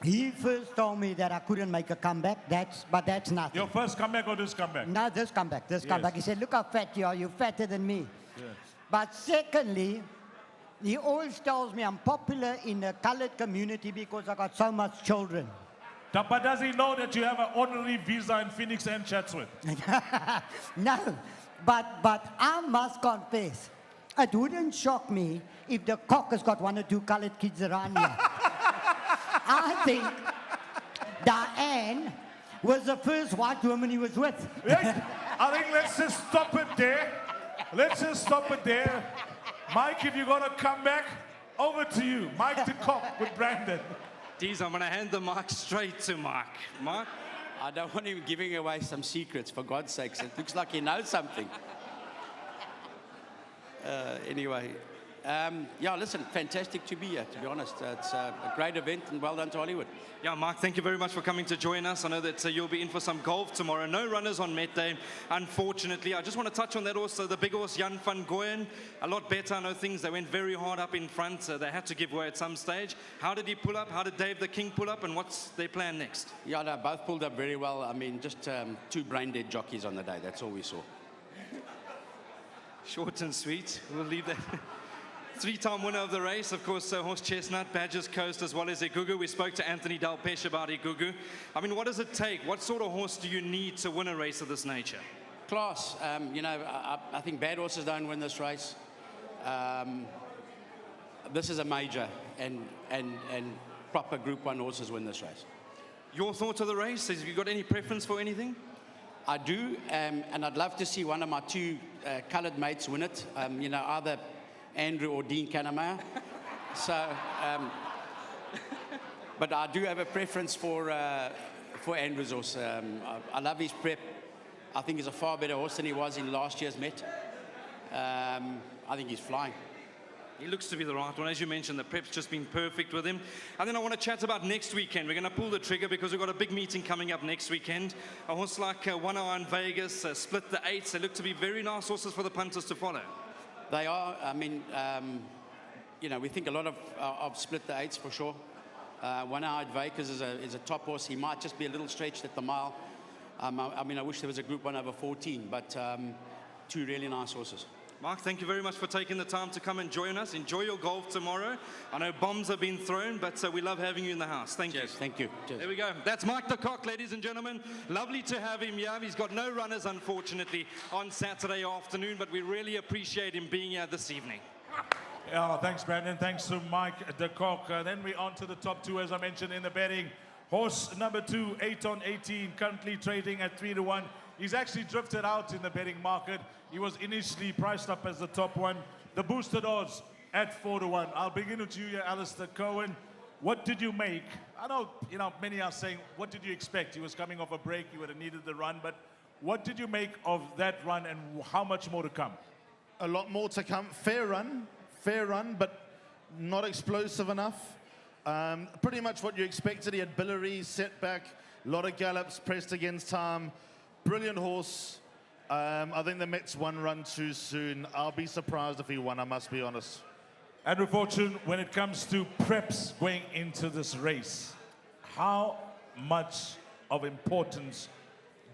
He first told me that I couldn't make a comeback, but that's nothing. Your first comeback or this comeback? No, this comeback. He said, look how fat you are, you're fatter than me. Yes. But secondly, he always tells me I'm popular in the colored community because I got so much children. But does he know that you have an honorary visa in Phoenix and Chatsworth? No, but I must confess, it wouldn't shock me if the Kock has got 1 or 2 colored kids around here. I think Diane was the first white woman he was with. I think let's just stop it there. Mike, if you're going to come back, over to you. Mike de Kock with Brandon. Deez, I'm going to hand the mic straight to Mike. Mike? I don't want him giving away some secrets, for God's sakes. It looks like he knows something. Anyway, yeah, listen, fantastic to be here, to be honest. It's a great event, and well done to Hollywood. Yeah, Mark, thank you very much for coming to join us. I know that you'll be in for some golf tomorrow. No runners on Met Day, unfortunately. I just want to touch on that also. The big horse, Jan van Gooyen, a lot better. I know things, they went very hard up in front. They had to give way at some stage. How did he pull up? How did Dave the King pull up? And what's their plan next? Yeah, no, both pulled up very well. I mean, just 2 brain-dead jockeys on the day. That's all we saw. Short and sweet. We'll leave that. 3-time winner of the race, of course, Horse Chestnut, Badger's Coast, as well as Igugu. We spoke to Anthony Delpes about Igugu. I mean, what does it take? What sort of horse do you need to win a race of this nature? Class. You know, I think bad horses don't win this race. This is a major, and proper Group 1 horses win this race. Your thoughts of the race? Have you got any preference for anything? I do, and I'd love to see one of my 2 coloured mates win it. You know, either Andrew or Dean Kannemeyer. So, but I do have a preference for Andrew's horse. I love his prep. I think he's a far better horse than he was in last year's Met. I think he's flying. He looks to be the right one. As you mentioned, the prep's just been perfect with him. And then I want to chat about next weekend. We're going to pull the trigger because we've got a big meeting coming up next weekend. A horse like 1 Hour in Vegas, Split the Eights. They look to be very nice horses for the punters to follow. They are. I mean, you know, we think a lot of Split the Eights for sure. 1 Hour in Vegas is a top horse. He might just be a little stretched at the mile. I mean, I wish there was a Group 1 over 14, but 2 really nice horses. Mark, thank you very much for taking the time to come and join us. Enjoy your golf tomorrow. I know bombs have been thrown, but we love having you in the house. Thank you. Thank you. Cheers. There we go. That's Mike de Kock, ladies and gentlemen. Lovely to have him here. He's got no runners, unfortunately, on Saturday afternoon, but we really appreciate him being here this evening. Yeah, thanks, Brandon. Thanks to Mike de Kock. Then we're on to the top 2, as I mentioned in the betting. Horse number 2, 8 on 18, currently trading at 3-1. He's actually drifted out in the betting market. He was initially priced up as the top one. The boosted odds at 4-1. I'll begin with you here, Alistair Cohen. What did you make? I know, many are saying, what did you expect? He was coming off a break. He would have needed the run. But what did you make of that run, and how much more to come? A lot more to come. Fair run, but not explosive enough. Pretty much what you expected. He had Billary, setback, a lot of gallops, pressed against time. Brilliant horse. I think the Mets one run too soon. I'll be surprised if he won, I must be honest. Andrew Fortune, when it comes to preps going into this race, how much of importance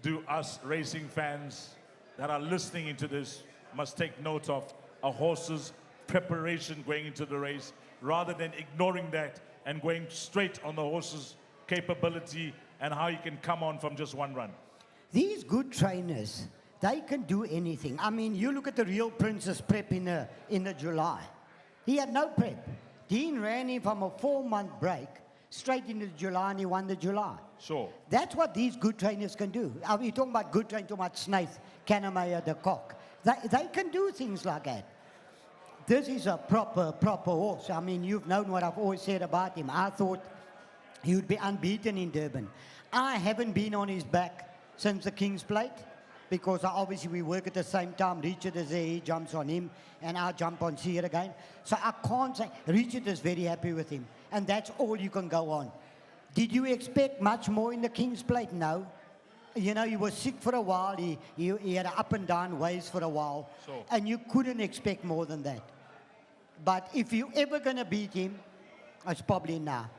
do us racing fans that are listening into this must take note of a horse's preparation going into the race, rather than ignoring that and going straight on the horse's capability and how he can come on from just one run? These good trainers, they can do anything. I mean, you look at the Real Princess prep in the July. He had no prep. Dean ran him from a 4-month break straight into July, and he won the July. Sure. That's what these good trainers can do. Are we talking about good trainers? Talking about Snaith, Kannemeyer, de Kock. They can do things like that. This is a proper horse. I mean, you've known what I've always said about him. I thought he would be unbeaten in Durban. I haven't been on his back since the King's Plate, because obviously we work at the same time. Richard is there, he jumps on him, and I jump on Sear again. So I can't say, Richard is very happy with him, and that's all you can go on. Did you expect much more in the King's Plate? No. He was sick for a while. He had up and down ways for a while, Sure. And you couldn't expect more than that. But if you're ever going to beat him, it's probably now.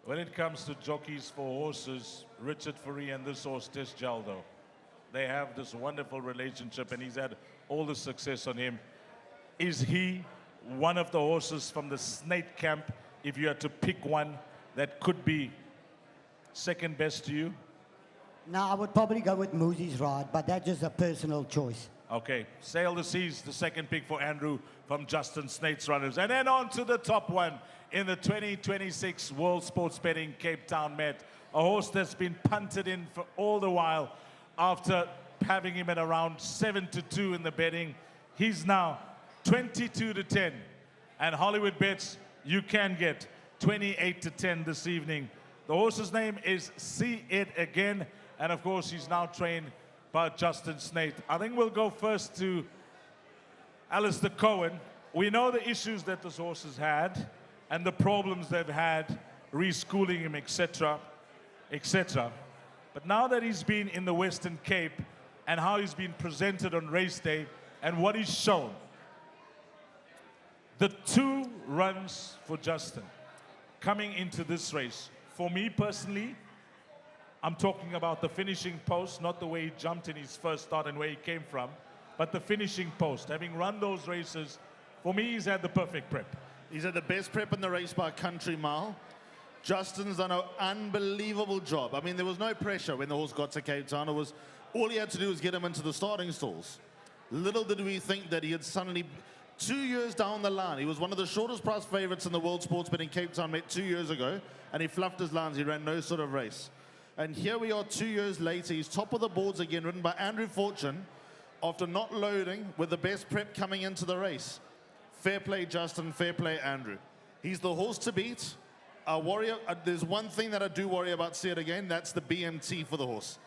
When it comes to jockeys for horses, Richard Ferrie and this horse, Tess Jaldo, they have this wonderful relationship, and he's had all the success on him. Is he one of the horses from the Snake camp, if you had to pick one, that could be second best to you? No, I would probably go with Moosey's Ride, but that's just a personal choice. Okay, Sail the Seas, the second pick for Andrew from Justin Snaith's Runners. And then on to the top one in the 2026 World Sports Betting Cape Town Met. A horse that's been punted in for all the while after having him at around 7-2 in the betting. He's now 22-10. And Hollywoodbets, you can get 28-10 this evening. The horse's name is See It Again. And of course, he's now trained by Justin Snaith. I think we'll go first to Alistair Cohen. We know the issues that this horse has had and the problems they've had reschooling him, etc., etc. But now that he's been in the Western Cape and how he's been presented on race day and what he's shown, the 2 runs for Justin coming into this race, for me personally, I'm talking about the finishing post, not the way he jumped in his first start and where he came from, but the finishing post. Having run those races, for me, he's had the perfect prep. He's had the best prep in the race by a country mile. Justin's done an unbelievable job. I mean, there was no pressure when the horse got to Cape Town. It was, all he had to do was get him into the starting stalls. Little did we think that he had suddenly, 2 years down the line, he was one of the shortest price favorites in the World Sports Betting Cape Town Met 2 years ago, and he fluffed his lines. He ran no sort of race. And here we are 2 years later. He's top of the boards again, ridden by Andrew Fortune, after not loading with the best prep coming into the race. Fair play, Justin. Fair play, Andrew. He's the horse to beat. There's one thing that I do worry about, See It Again, that's the BMT for the horse.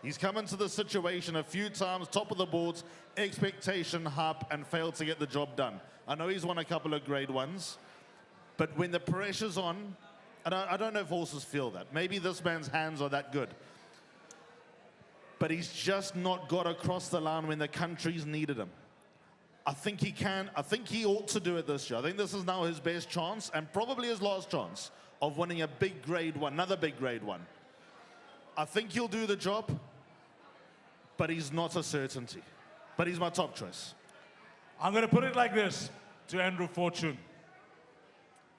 He's come into the situation a few times, top of the boards, expectation, hype, and failed to get the job done. I know he's won a couple of grade ones, but when the pressure's on, and I don't know if horses feel that. Maybe this man's hands are that good. But he's just not got across the line when the country's needed him. I think he can. I think he ought to do it this year. I think this is now his best chance, and probably his last chance, of winning a big grade one, another big grade one. I think he'll do the job, but he's not a certainty. But he's my top choice. I'm going to put it like this to Andrew Fortune.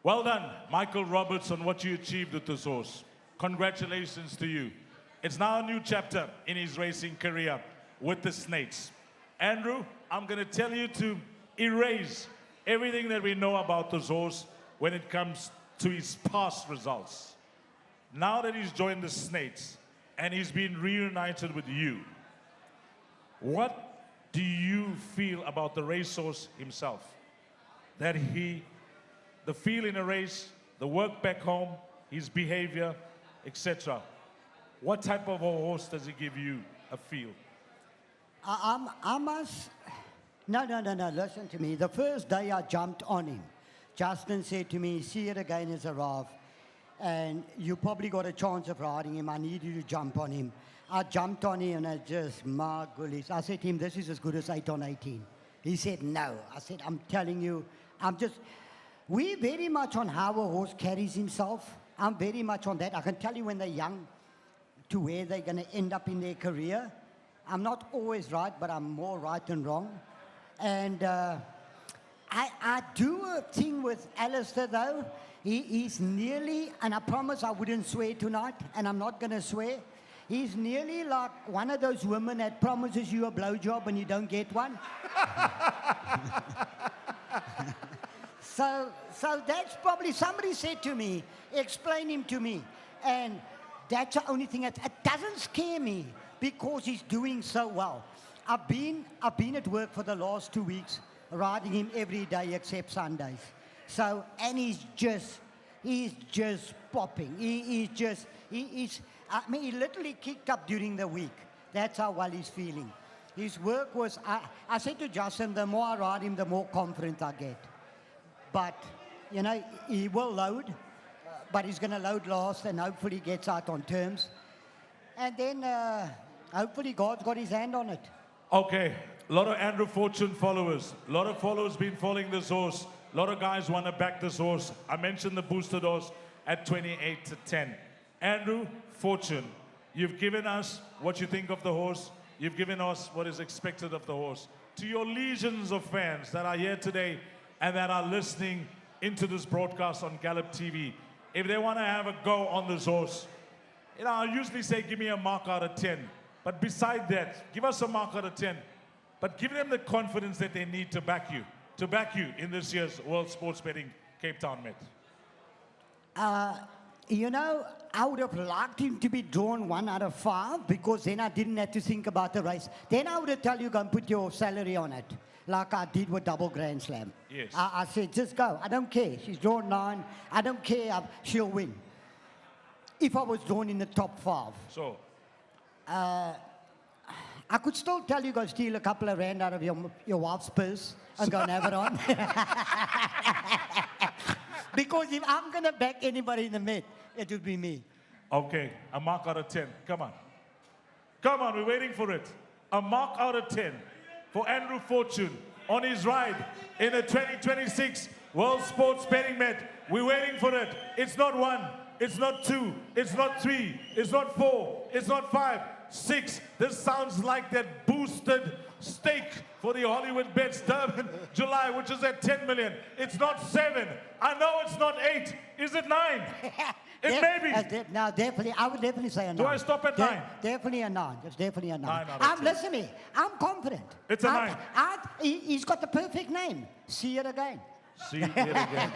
Well done, Michael Roberts, on what you achieved with this horse. Congratulations to you. It's now a new chapter in his racing career with the Snaiths. Andrew, I'm going to tell you to erase everything that we know about this horse when it comes to his past results. Now that he's joined the Snaiths and he's been reunited with you, What do you feel about the racehorse himself? That the feel in a race, the work back home, his behavior, etc. What type of a horse does he give you a feel? I must... No, listen to me. The first day I jumped on him, Justin said to me, see it again as a Rav, and you probably got a chance of riding him. I need you to jump on him. I jumped on him and I just, my goodness. I said to him, this is as good as 8 on 18. He said, no. I said, I'm telling you, we're very much on how a horse carries himself. I'm very much on that. I can tell you when they're young to where they're going to end up in their career. I'm not always right, but I'm more right than wrong. And I do a thing with Alistair, though. He's nearly, and I promise I wouldn't swear tonight, and I'm not going to swear. He's nearly like one of those women that promises you a blowjob and you don't get one. So that's probably, somebody said to me, explain him to me. And that's the only thing it doesn't scare me because he's doing so well. I've been at work for the last 2 weeks, riding him every day except Sundays. So, and he's just popping. He literally kicked up during the week. That's how well he's feeling. His work was, I said to Justin, the more I ride him, the more confident I get. But, you know, he will load, but he's going to load last and hopefully gets out on terms. And then hopefully God's got his hand on it. Okay, a lot of Andrew Fortune followers. A lot of followers been following this horse. A lot of guys want to back this horse. I mentioned the boosted horse at 28-10. Andrew Fortune, you've given us what you think of the horse. You've given us what is expected of the horse. To your legions of fans that are here today and that are listening into this broadcast on Gallop TV, if they want to have a go on this horse, you know, I usually say give me a mark out of 10. But beside that, give us a mark out of 10. But give them the confidence that they need to back you in this year's World Sports Betting Cape Town Met. You know, I would have liked him to be drawn 1 out of 5 because then I didn't have to think about the race. Then I would have told you, go and put your salary on it, like I did with Double Grand Slam. Yes. I said, just go. I don't care. She's drawn 9. I don't care. She'll win. If I was drawn in the top 5. So? I could still tell you, go steal a couple of rand out of your wife's purse and go and have it on. Because if I'm going to back anybody in the Met, it would be me. Okay, a mark out of 10. Come on. Come on, we're waiting for it. A mark out of 10 for Andrew Fortune on his ride in the 2026 World Sports Betting Met. We're waiting for it. It's not 1. It's not 2. It's not 3. It's not 4. It's not 5. 6. This sounds like that boosted stake for the Hollywoodbets Durban July, which is at 10 million. It's not 7. I know it's not 8. Is it 9? It may be. No, definitely. I would definitely say a 9. Do I stop at 9? Definitely a 9. It's definitely a 9. 9 out of 10. Listen to me. I'm confident. It's a 9. He's got the perfect name. See it again. See it again.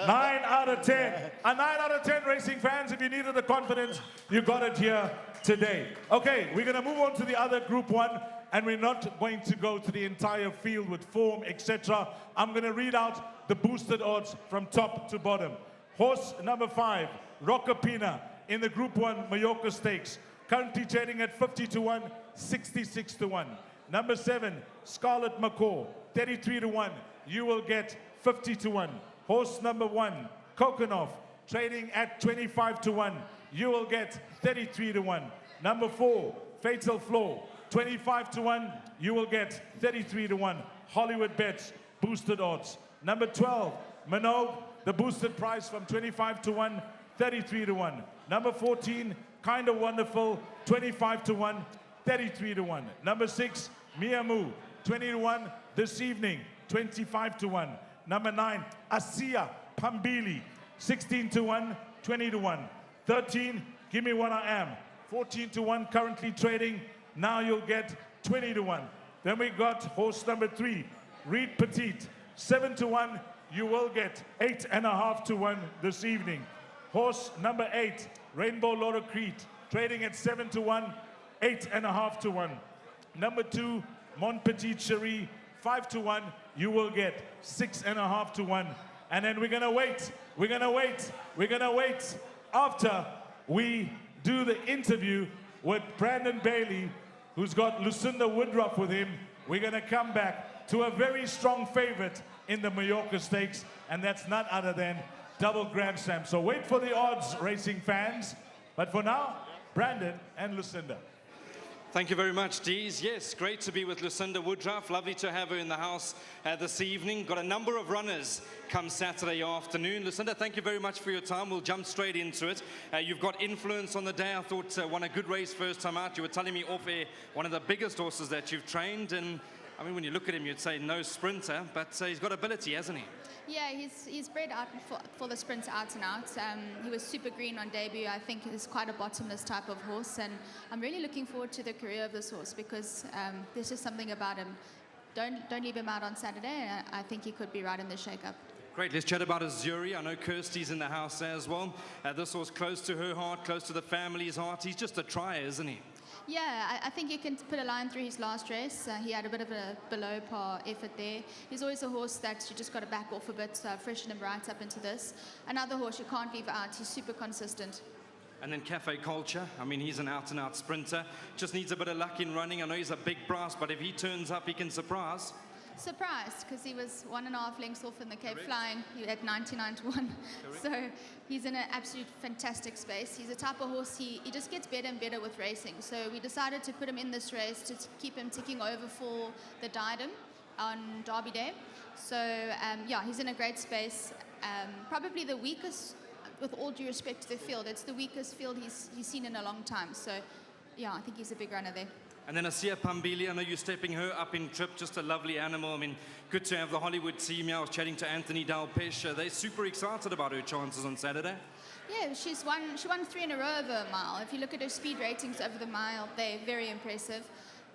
9 out of 10. A 9 out of 10, racing fans. If you needed the confidence, you got it here today. Okay, we're going to move on to the other Group 1, and we're not going to go to the entire field with form, etc. I'm going to read out the boosted odds from top to bottom. Horse number 5, Rockapina, in the Group 1 Mallorca Stakes, currently trading at 50-1, 66-1. Number 7, Scarlet Macaw, 33-1. You will get 50-1. Horse number 1, Kokonov, trading at 25-1. You will get 33-1. Number 4, Fatal Flaw, 25-1. You will get 33-1. Hollywoodbets, boosted odds. Number 12, Minogue, the boosted price from 25-1, 33-1. Number 14, Kinda Wonderful, 25-1, 33-1. Number 6, Miamu, 20-1 this evening, 25-1. Number 9, Asia Pambili, 16-1, 20-1. 13, Give Me What I Am, 14-1, currently trading. Now you'll get 20-1. Then we got horse number 3, Reed Petite, 7-1. You will get 8.5-1 this evening. Horse number 8, Rainbow Lotto Crete, trading at 7-1, 8.5-1. Number 2, Mon Petit Cherie, 5-1. You will get 6.5-1. And then we're gonna wait. We're gonna wait after we do the interview with Brandon Bailey, who's got Lucinda Woodruff with him. We're gonna come back to a very strong favorite in the Mallorca Stakes, and that's none other than Double Grand Slam. So wait for the odds, racing fans. But for now, Brandon and Lucinda. Thank you very much, Dees. Yes, great to be with Lucinda Woodruff. Lovely to have her in the house this evening. Got a number of runners come Saturday afternoon. Lucinda, thank you very much for your time. We'll jump straight into it. You've got Influence on the day. I thought won a good race first time out. You were telling me off air, one of the biggest horses that you've trained. And I mean, when you look at him, you'd say no sprinter, but he's got ability, hasn't he? Yeah, he's bred out for the sprints out and out. He was super green on debut. I think he's quite a bottomless type of horse, and I'm really looking forward to the career of this horse because there's just something about him. Don't leave him out on Saturday. I think he could be right in the shake-up. Great, let's chat about Azuri. I know Kirsty's in the house as well. This horse close to her heart, close to the family's heart. He's just a trier, isn't he? Yeah, I think you can put a line through his last race. He had a bit of a below par effort there. He's always a horse that you just got to back off a bit, freshen him right up into this. Another horse you can't leave out. He's super consistent. And then Cafe Culture. I mean, he's an out-and-out sprinter. Just needs a bit of luck in running. I know he's a big brass, but if he turns up, he can surprise. Surprised, because he was 1.5 lengths off in the Cape Flying. He had 99-1. So he's in an absolute fantastic space. He's a type of horse, he just gets better and better with racing. So we decided to put him in this race to keep him ticking over for the Diadem on Derby Day. So yeah, he's in a great space. Probably the weakest, with all due respect to the field, it's the weakest field he's seen in a long time. So yeah, I think he's a big runner there. And then Asia Pambili, I know you're stepping her up in trip, just a lovely animal. I mean, good to have the Hollywood team here. I was chatting to Anthony Delpes. They're super excited about her chances on Saturday. Yeah, she won 3 in a row over a mile. If you look at her speed ratings over the mile, they're very impressive.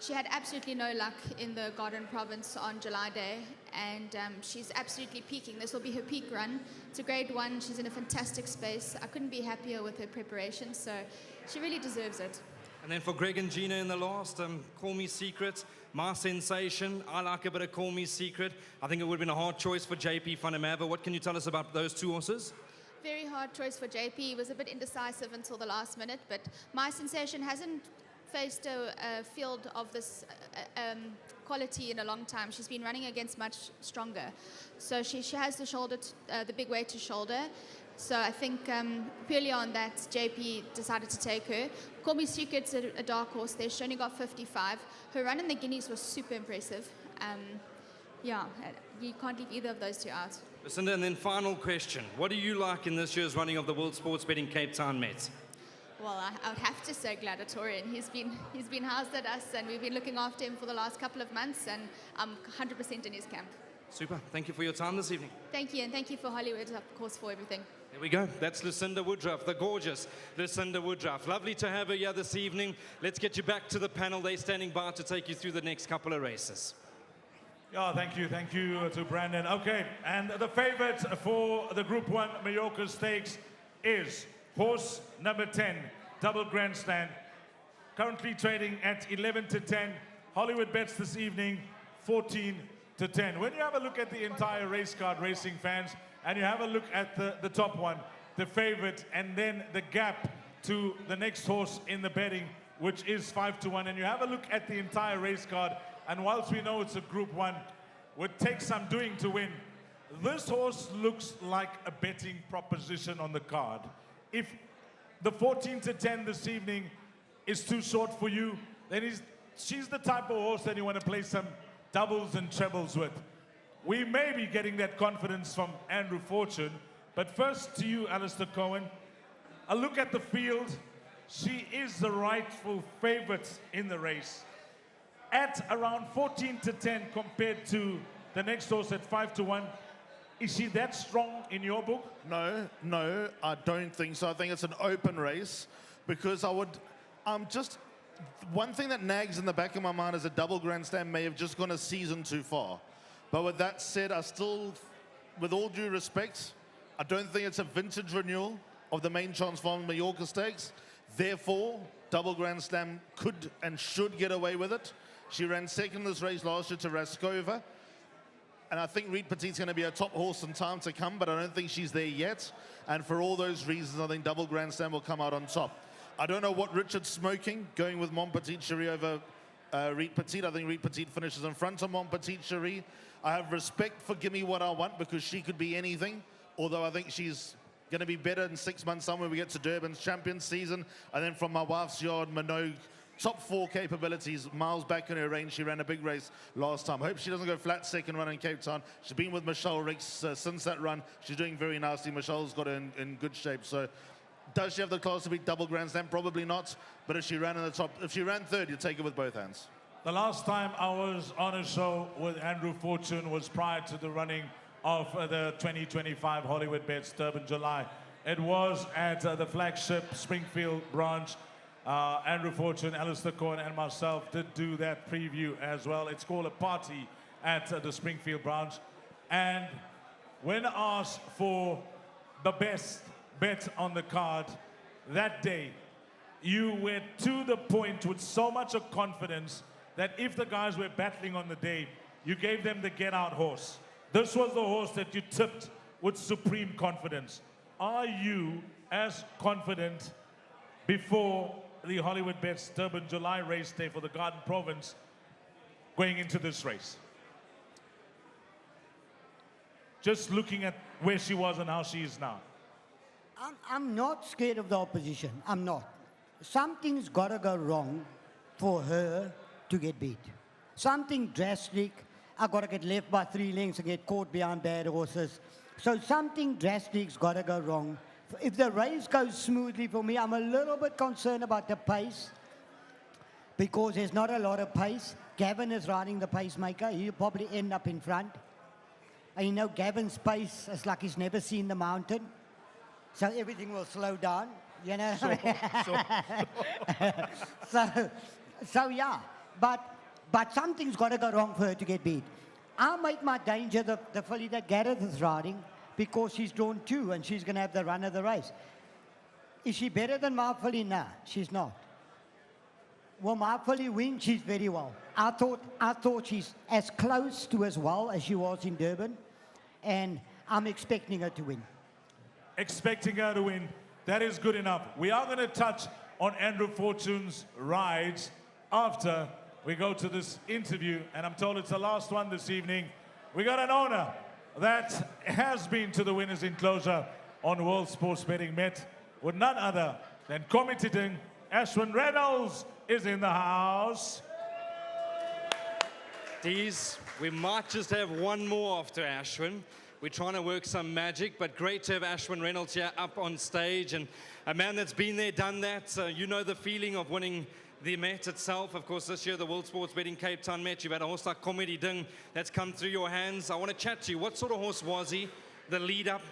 She had absolutely no luck in the Garden Province on July Day, and she's absolutely peaking. This will be her peak run. It's a grade 1. She's in a fantastic space. I couldn't be happier with her preparation, so she really deserves it. And then for Greg and Gina in the last, Call Me Secret, my sensation. I like a bit of Call Me Secret. I think it would have been a hard choice for JP van der Merwe. What can you tell us about those two horses? Very hard choice for JP. He was a bit indecisive until the last minute, but my sensation hasn't faced a field of this quality in a long time. She's been running against much stronger. So she has the shoulder, the big weight to shoulder. So I think purely on that, JP decided to take her. Call Me Secret's a dark horse there. She only got 55. Her run in the Guineas was super impressive. Yeah, you can't leave either of those two out. Lucinda, and then final question. What do you like in this year's running of the World Sports Betting Cape Town Met? Well, I would have to say Gladiatorian. He's been housed at us, and we've been looking after him for the last couple of months, and I'm 100% in his camp. Super. Thank you for your time this evening. Thank you, and thank you for Hollywood, of course, for everything. There we go. That's Lucinda Woodruff, the gorgeous Lucinda Woodruff. Lovely to have her here this evening. Let's get you back to the panel. They're standing by to take you through the next couple of races. Yeah, thank you to Brandon. Okay, and the favorite for the Group 1 Mallorca Stakes is horse number 10, Double Grand Slam. Currently trading at 11-10. Hollywoodbets this evening, 14-10. When you have a look at the entire race card, racing fans, and you have a look at the top one, the favorite, and then the gap to the next horse in the betting, which is 5-1, and you have a look at the entire race card, and whilst we know it's a Group 1, would take some doing to win. This horse looks like a betting proposition on the card. If the 14-10 this evening is too short for you, then she's the type of horse that you want to play some doubles and trebles with. We may be getting that confidence from Andrew Fortune, but first to you, Alistair Cohen. A look at the field. She is the rightful favorite in the race. At around 14-10 compared to the next horse at 5-1. Is she that strong in your book? No, I don't think so. I think it's an open race because one thing that nags in the back of my mind is a Double Grand Slam may have just gone a season too far. But with that said, I still, with all due respect, I don't think it's a vintage renewal of the main Transform Mallorca Stakes. Therefore, Double Grand Slam could and should get away with it. She ran second this race last year to Raskova. And I think Reed Petit's going to be a top horse in time to come, but I don't think she's there yet. And for all those reasons, I think Double Grand Slam will come out on top. I don't know what Richard's smoking, going with Mon Petit Cherie over Reed Petit. I think Reed Petit finishes in front of Mon Petit Cherie. I have respect for Gimme What I Want because she could be anything, although I think she's going to be better in 6 months' time when we get to Durban's Champions season. And then from my wife's yard, Minogue, top 4 capabilities, miles back in her range. She ran a big race last time. Hope she doesn't go flat second run in Cape Town. She's been with Michelle Ricks since that run. She's doing very nicely. Michelle's got her in good shape. So does she have the class to beat Double Grand Slam? Probably not. But if she ran in the top, if she ran third, you'd take it with both hands. The last time I was on a show with Andrew Fortune was prior to the running of the 2025 Hollywoodbets Durban July. It was at the flagship Springfield branch. Andrew Fortune, Alistair Cohen, and myself did do that preview as well. It's called a party at the Springfield branch. And when asked for the best bet on the card that day, you went to the point with so much of confidence that if the guys were battling on the day, you gave them the get-out horse. This was the horse that you tipped with supreme confidence. Are you as confident before the Hollywoodbets Durban July race day for the Garden Province going into this race? Just looking at where she was and how she is now. I'm not scared of the opposition. I'm not. Something's got to go wrong for her to get beat. Something drastic. I got to get left by 3 lengths and get caught behind bad horses. So something drastic's got to go wrong. If the race goes smoothly for me, I'm a little bit concerned about the pace because there's not a lot of pace. Gavin is riding the pacemaker. He'll probably end up in front. And you know, Gavin's pace is like he's never seen the mountain. So everything will slow down, you know. So yeah, but something's got to go wrong for her to get beat. I'll make my danger the filly that Gareth is riding because she's drawn 2 and she's going to have the run of the race. Is she better than my filly? Nah, she's not. Will my filly win? She's very well. I thought she's as close to as well as she was in Durban, and I'm expecting her to win. Expecting her to win. That is good enough. We are going to touch on Andrew Fortune's rides after we go to this interview, and I'm told it's the last one this evening. We got an owner that has been to the winners' enclosure on World Sports Betting Met with none other than Committing Ashwin Reynolds is in the house. Dees, we might just have one more after Ashwin. We're trying to work some magic, but great to have Ashwin Reynolds here up on stage, and a man that's been there, done that. You know the feeling of winning the Met itself. Of course, this year, the World Sports Betting Cape Town Met, you've had a horse like Committing that's come through your hands. I want to chat to you. What sort of horse was he? The lead up,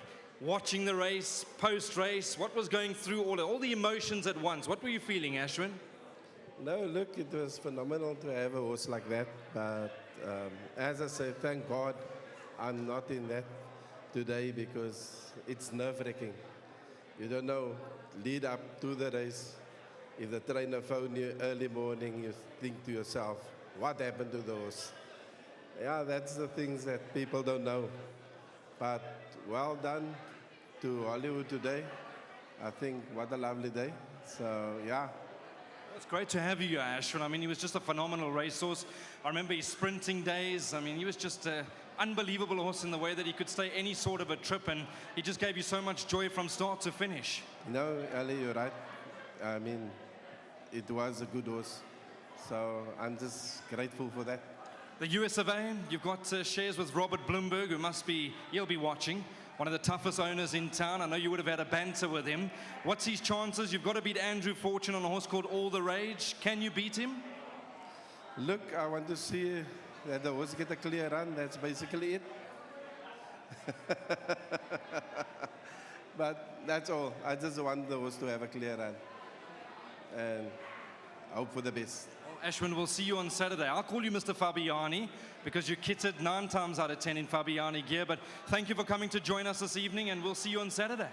watching the race, post-race, what was going through all the emotions at once? What were you feeling, Ashwin? No, look, it was phenomenal to have a horse like that. But as I said, thank God I'm not in that today because it's nerve-wracking. You don't know, lead up to the race. If the trainer phoned you early morning, you think to yourself, what happened to the horse? Yeah, that's the things that people don't know. But well done to Hollywood today. I think what a lovely day. So, yeah. It's great to have you here, Ashwin. I mean, he was just a phenomenal racehorse. I remember his sprinting days. I mean, he was just an unbelievable horse in the way that he could stay any sort of a trip, and he just gave you so much joy from start to finish. No, Ali, you're right. I mean, it was a good horse. So I'm just grateful for that. The US of A, you've got shares with Robert Bloomberg, he'll be watching. One of the toughest owners in town. I know you would have had a banter with him. What's his chances? You've got to beat Andrew Fortune on a horse called All the Rage. Can you beat him? Look, I want to see that the horse get a clear run. That's basically it. But that's all. I just want the horse to have a clear run. And hope for the best. Ashwin, we'll see you on Saturday. I'll call you Mr. Fabiani because you're kitted 9 times out of 10 in Fabiani gear. But thank you for coming to join us this evening, and we'll see you on Saturday.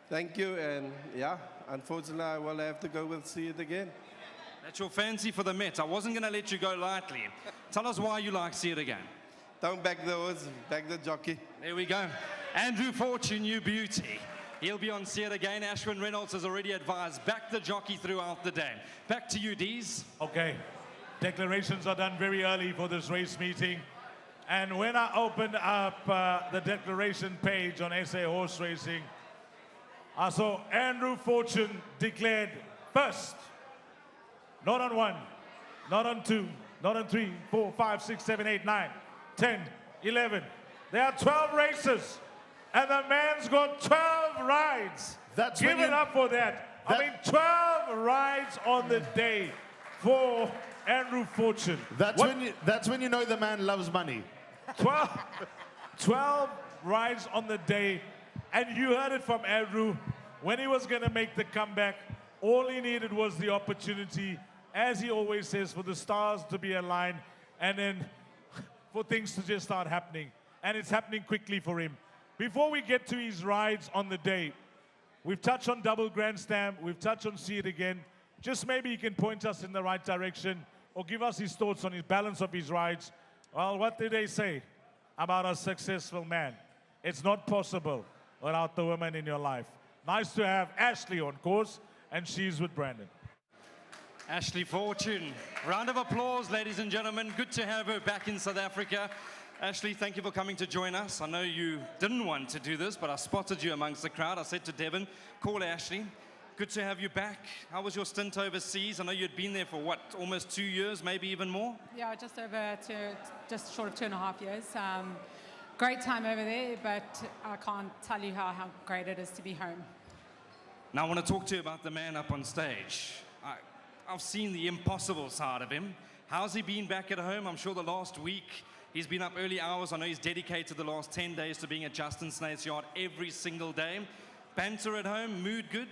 Thank you. And yeah, unfortunately, I will have to go and see it again. That's your fancy for the Met. I wasn't going to let you go lightly. Tell us why you like See It Again. Don't back the horse, back the jockey. There we go. Andrew Fortune, you beauty. He'll be on See It Again. Ashwin Reynolds has already advised, back the jockey throughout the day. Back to you, Dees. Okay. Declarations are done very early for this race meeting. And when I opened up the declaration page on SA Horse Racing, I saw Andrew Fortune declared first. Not on 1, not on 2, not on 3, 4, 5, 6, 7, 8, 9, 10, 11. There are 12 races, and the man's got 12 rides. Give it up for that. I mean, 12 rides on the day for Andrew Fortune. That's when you know the man loves money. 12 rides on the day, and you heard it from Andrew. When he was going to make the comeback, all he needed was the opportunity, as he always says, for the stars to be aligned, and then for things to just start happening. And it's happening quickly for him. Before we get to his rides on the day, we've touched on Double Grand Slam, we've touched on See It Again. Just maybe he can point us in the right direction or give us his thoughts on his balance of his rides. Well, what did they say about a successful man? It's not possible without the women in your life. Nice to have Ashley on course, and she's with Brandon. Ashley Fortune. Round of applause, ladies and gentlemen. Good to have her back in South Africa. Ashley, thank you for coming to join us. I know you didn't want to do this, but I spotted you amongst the crowd. I said to Devin, call Ashley. Good to have you back. How was your stint overseas? I know you'd been there for, what, almost 2 years, maybe even more? Yeah, just short of 2.5 years. Great time over there, but I can't tell you how great it is to be home. Now I want to talk to you about the man up on stage. I've seen the impossible side of him. How's he been back at home? I'm sure the last week he's been up early hours. I know he's dedicated the last 10 days to being at Justin Snaith's yard every single day. Banter at home, mood good?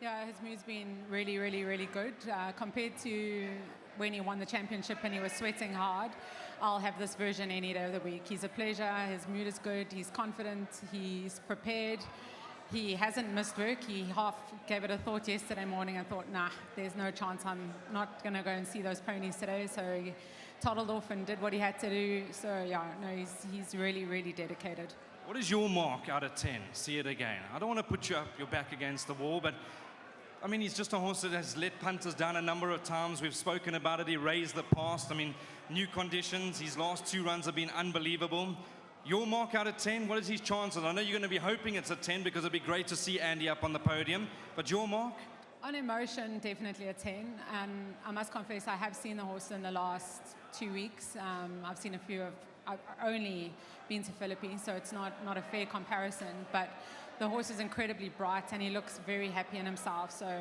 Yeah, his mood's been really, really, really good. Compared to when he won the championship and he was sweating hard, I'll have this version any day of the week. He's a pleasure, his mood is good, he's confident, he's prepared. He hasn't missed work. He half gave it a thought yesterday morning and thought, nah, there's no chance I'm not going to go and see those ponies today. So he toddled off and did what he had to do. So, yeah, no, he's really, really dedicated. What is your mark out of 10? See It Again. I don't want to put you up your back against the wall, but, I mean, he's just a horse that has let punters down a number of times. We've spoken about it. He raised the past. I mean, new conditions. His last 2 runs have been unbelievable. Your mark out of 10, what is his chances? I know you're going to be hoping it's a 10 because it'd be great to see Andy up on the podium, but your mark? On emotion, definitely a 10. And I must confess, I have seen the horse in the last 2 weeks. I've seen a few I've only been to Philippines, so it's not a fair comparison, but the horse is incredibly bright and he looks very happy in himself. So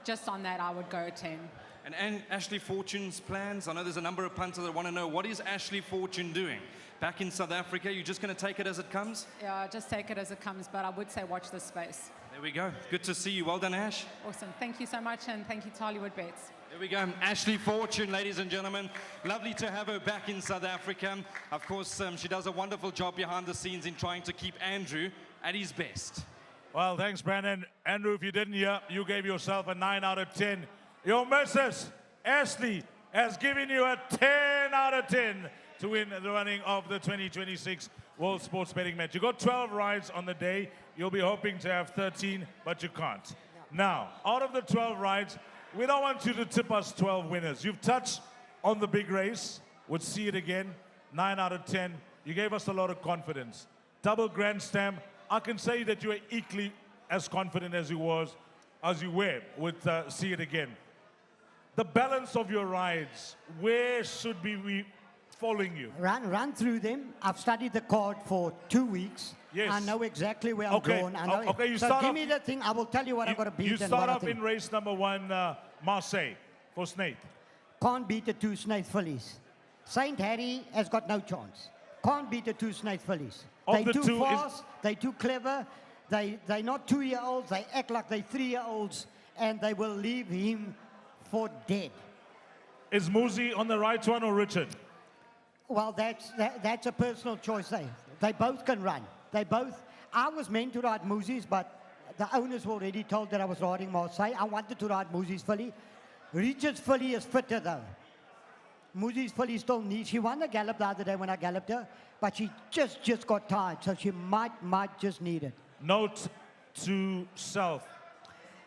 just on that, I would go 10. And Ashley Fortune's plans? I know there's a number of punters that want to know, what is Ashley Fortune doing? Back in South Africa, you're just going to take it as it comes? Yeah, just take it as it comes, but I would say watch this space. There we go. Good to see you. Well done, Ash. Awesome. Thank you so much, and thank you to Hollywoodbets. There we go. Ashley Fortune, ladies and gentlemen. Lovely to have her back in South Africa. Of course, she does a wonderful job behind the scenes in trying to keep Andrew at his best. Well, thanks, Brandon. Andrew, if you didn't hear, you gave yourself a 9 out of 10. Your missus, Ashley, has given you a 10 out of 10 to win the running of the 2026 World Sports Betting Match. You got 12 rides on the day. You'll be hoping to have 13, but you can't. Now, out of the 12 rides, we don't want you to tip us 12 winners. You've touched on the big race. Would See It Again, 9 out of 10. You gave us a lot of confidence. Double Grand Slam, I can say that you are equally as confident as you were with See It Again. The balance of your rides, where should we following you? Run through them. I've studied the card for 2 weeks. Yes. I know exactly where I'm going. I know okay, so give me the thing. I will tell you what I've got to beat. You start off in race number 1, Marseille, for Snaith. Can't beat the 2 Snaith fillies. St. Harry has got no chance. Can't beat the 2 Snaith fillies. They're too fast, they're too clever, they're not 2-year-olds, they act like they're 3-year-olds, and they will leave him for dead. Is Muzi on the right one or Richard? Well, that's a personal choice. They both can run. I was meant to ride Muzi's, but the owners were already told that I was riding Marseille. I wanted to ride Muzi's filly. Richard's filly is fitter though. Moosie's filly still needs. She won the gallop the other day when I galloped her, but she just got tired, so she might just need it. Note to self.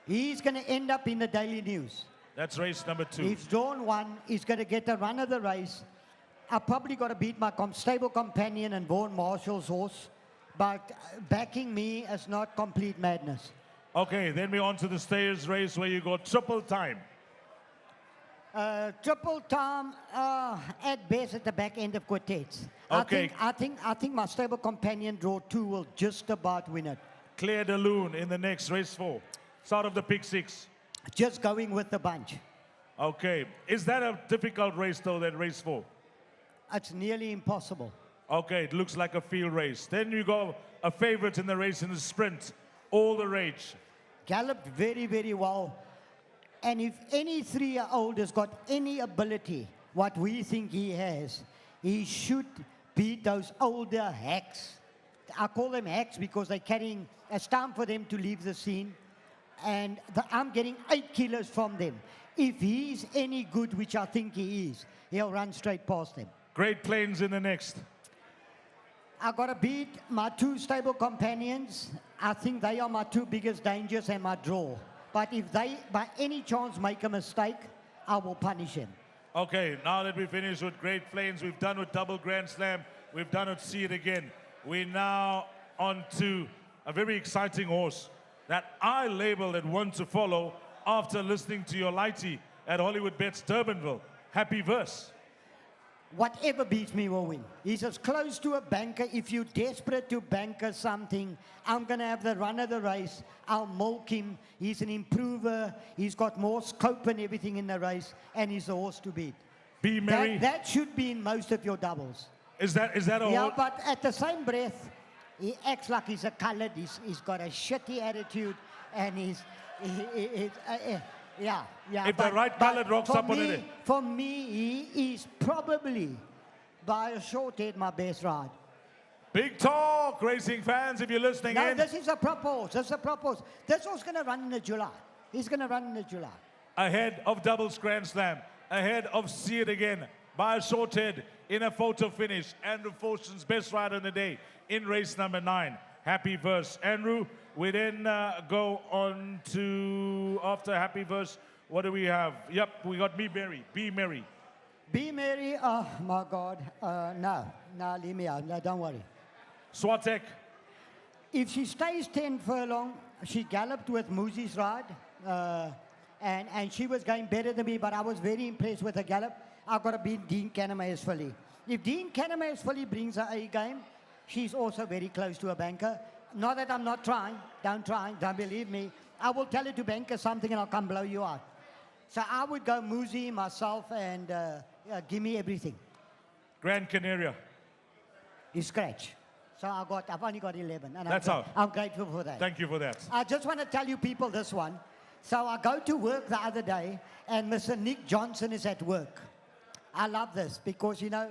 He's going to end up in the Daily News. That's race number 2. He's drawn 1. He's going to get the run of the race. I probably got to beat my stable companion and Vaughan Marshall's horse, but backing me is not complete madness. Okay, then we're on to the Stayers race where you got triple time. Triple time at best at the back end of quartets. Okay. I think my stable companion draw 2 will just about win it. Claire de Lune in the next race 4. Start of the pick 6. Just going with the bunch. Okay. Is that a difficult race though, that race 4? It's nearly impossible. Okay, it looks like a field race. Then you go a favorite in the race in the sprint. All the Rage. Galloped very, very well. And if any 3-year-old has got any ability, what we think he has, he should beat those older hacks. I call them hacks because they're carrying, it's time for them to leave the scene. And I'm getting 8 kilos from them. If he's any good, which I think he is, he'll run straight past them. Great Plains in the next. I got to beat my 2 stable companions. I think they are my 2 biggest dangers and my draw. But if they, by any chance, make a mistake, I will punish him. Okay, now that we finish with Great Plains, we've done with Double Grand Slam, we've done with See It Again. We're now on to a very exciting horse that I labeled at one to follow after listening to your lighty at Hollywoodbets Durbanville. Happy Verse. Whatever beats me will win. He's as close to a banker. If you're desperate to banker something, I'm going to have the run of the race. I'll milk him. He's an improver. He's got more scope and everything in the race, and he's a horse to beat. Be Merry. That should be in most of your doubles. Is that a Yeah, horse? but at the same breath, he acts like he's a colored. He's got a shitty attitude, and yeah. If the right colored rocks up on it. For me, he is probably, by a short head, my best ride. Big talk, racing fans, if you're listening in. This is a proper horse. This is a proper horse. This horse is going to run in the July. He's going to run in the July. Ahead of Doubles Grand Slam, ahead of See It Again, by a short head in a photo finish. Andrew Forston's best rider in the day in race number 9. Happy Verse. Andrew, we then go on to, after Happy Verse, what do we have? Yep, we got Be Merry. Be Merry. Be Merry, oh my God. No, leave me out. No, don't worry. Swatek. If she stays 10 furlong, she galloped with Moosie's ride, and she was going better than me, but I was very impressed with her gallop. I've got to beat Dean Kannemeyer's filly. If Dean Kannemeyer's filly brings her A game, she's also very close to a banker. Not that I'm not trying. Don't believe me. I will tell her to banker something and I'll come blow you out. So I would go Moosie, myself, and give me everything. Grand Canaria. You scratch. So I've only got 11. And That's out. I'm grateful for that. Thank you for that. I just want to tell you people this one. So I go to work the other day, and Mr. Nick Johnson is at work. I love this because, you know,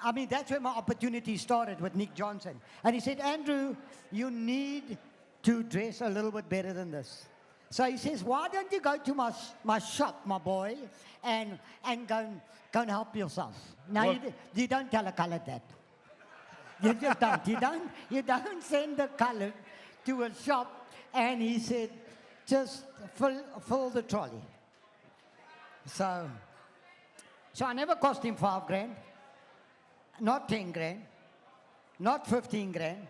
I mean, that's where my opportunity started with Nick Johnson. And he said, Andrew, you need to dress a little bit better than this. So he says, why don't you go to my shop, my boy, and go and help yourself? Now, you don't tell a colored that. You just don't. You don't send the colored to a shop. And he said, just fill the trolley. So I never cost him 5 grand. Not 10 grand, not 15 grand.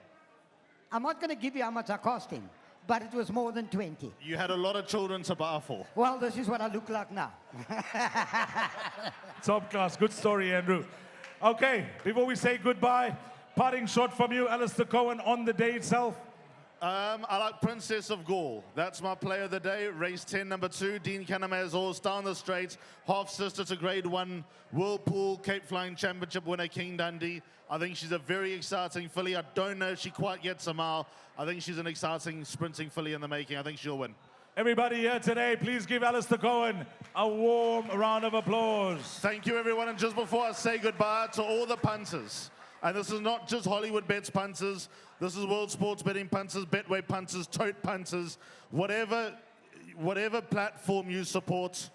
I'm not going to give you how much I cost him, but it was more than 20. You had a lot of children to bar for. Well, this is what I look like now. Top class. Good story, Andrew. Okay, before we say goodbye, parting shot from you, Alistair Cohen, on the day itself. I like Princess of Gaul. That's my player of the day. Race 10, number 2. Dean Kannemeyer's horse down the straight. Half sister to Grade 1 Whirlpool Cape Flying Championship winner King Dundee. I think she's a very exciting filly. I don't know if she quite gets a mile. I think she's an exciting sprinting filly in the making. I think she'll win. Everybody here today, please give Alistair Cohen a warm round of applause. Thank you, everyone. And just before I say goodbye to all the punters, and this is not just Hollywoodbets punters, this is World Sports Betting punters, Betway punters, Tote punters, whatever whatever platform you support.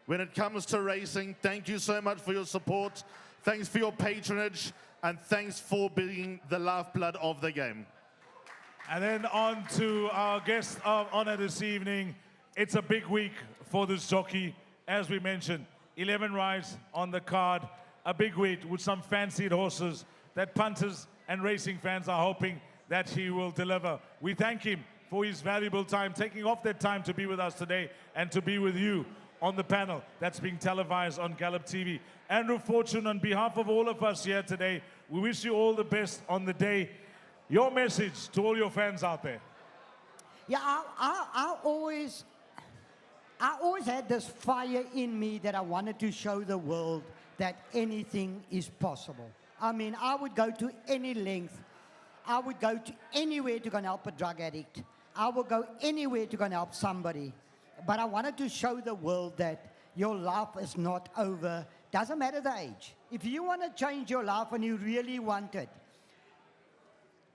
When it comes to racing, thank you so much for your support. Thanks for your patronage, and thanks for being the lifeblood of the game. And then on to our guest of honor this evening. It's a big week for this jockey. As we mentioned, 11 rides on the card. A big week with some fancied horses that punters and racing fans are hoping that he will deliver. We thank him for his valuable time, taking off that time to be with us today and to be with you on the panel that's being televised on Gallup TV. Andrew Fortune, on behalf of all of us here today, we wish you all the best on the day. Your message to all your fans out there. Yeah, I always had this fire in me that I wanted to show the world that anything is possible. I mean, I would go to any length. I would go to anywhere to go and help a drug addict. I would go anywhere to go and help somebody. But I wanted to show the world that your life is not over. Doesn't matter the age. If you want to change your life and you really want it,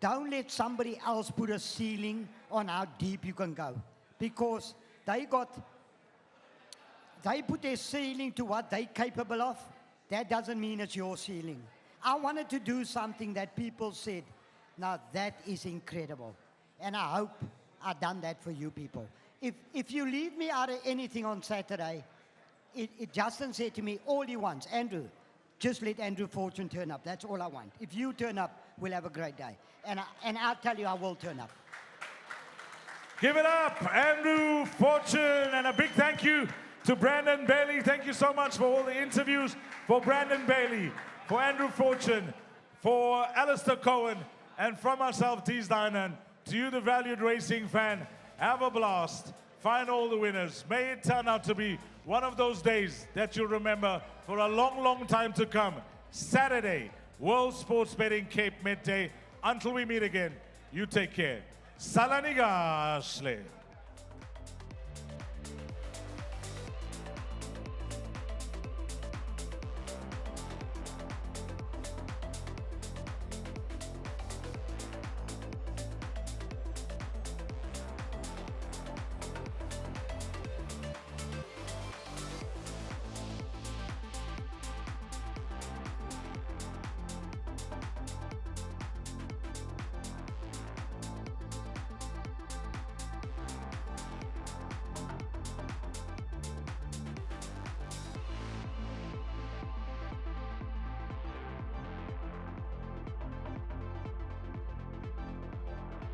don't let somebody else put a ceiling on how deep you can go. Because they put their ceiling to what they're capable of. That doesn't mean it's your ceiling. I wanted to do something that people said, now that is incredible. And I hope I've done that for you people. If you leave me out of anything on Saturday, Justin said to me, all he wants, Andrew, just let Andrew Fortune turn up. That's all I want. If you turn up, we'll have a great day. And I'll tell you, I will turn up. Give it up, Andrew Fortune, and a big thank you to Brandon Bailey. Thank you so much for all the interviews. For Brandon Bailey, for Andrew Fortune, for Alistair Cohen, and from myself, Dees Dynan, to you, the valued racing fan, have a blast. Find all the winners. May it turn out to be one of those days that you'll remember for a long, long time to come. Saturday, World Sports Betting Cape Met Day. Until we meet again, you take care. Salanigashle.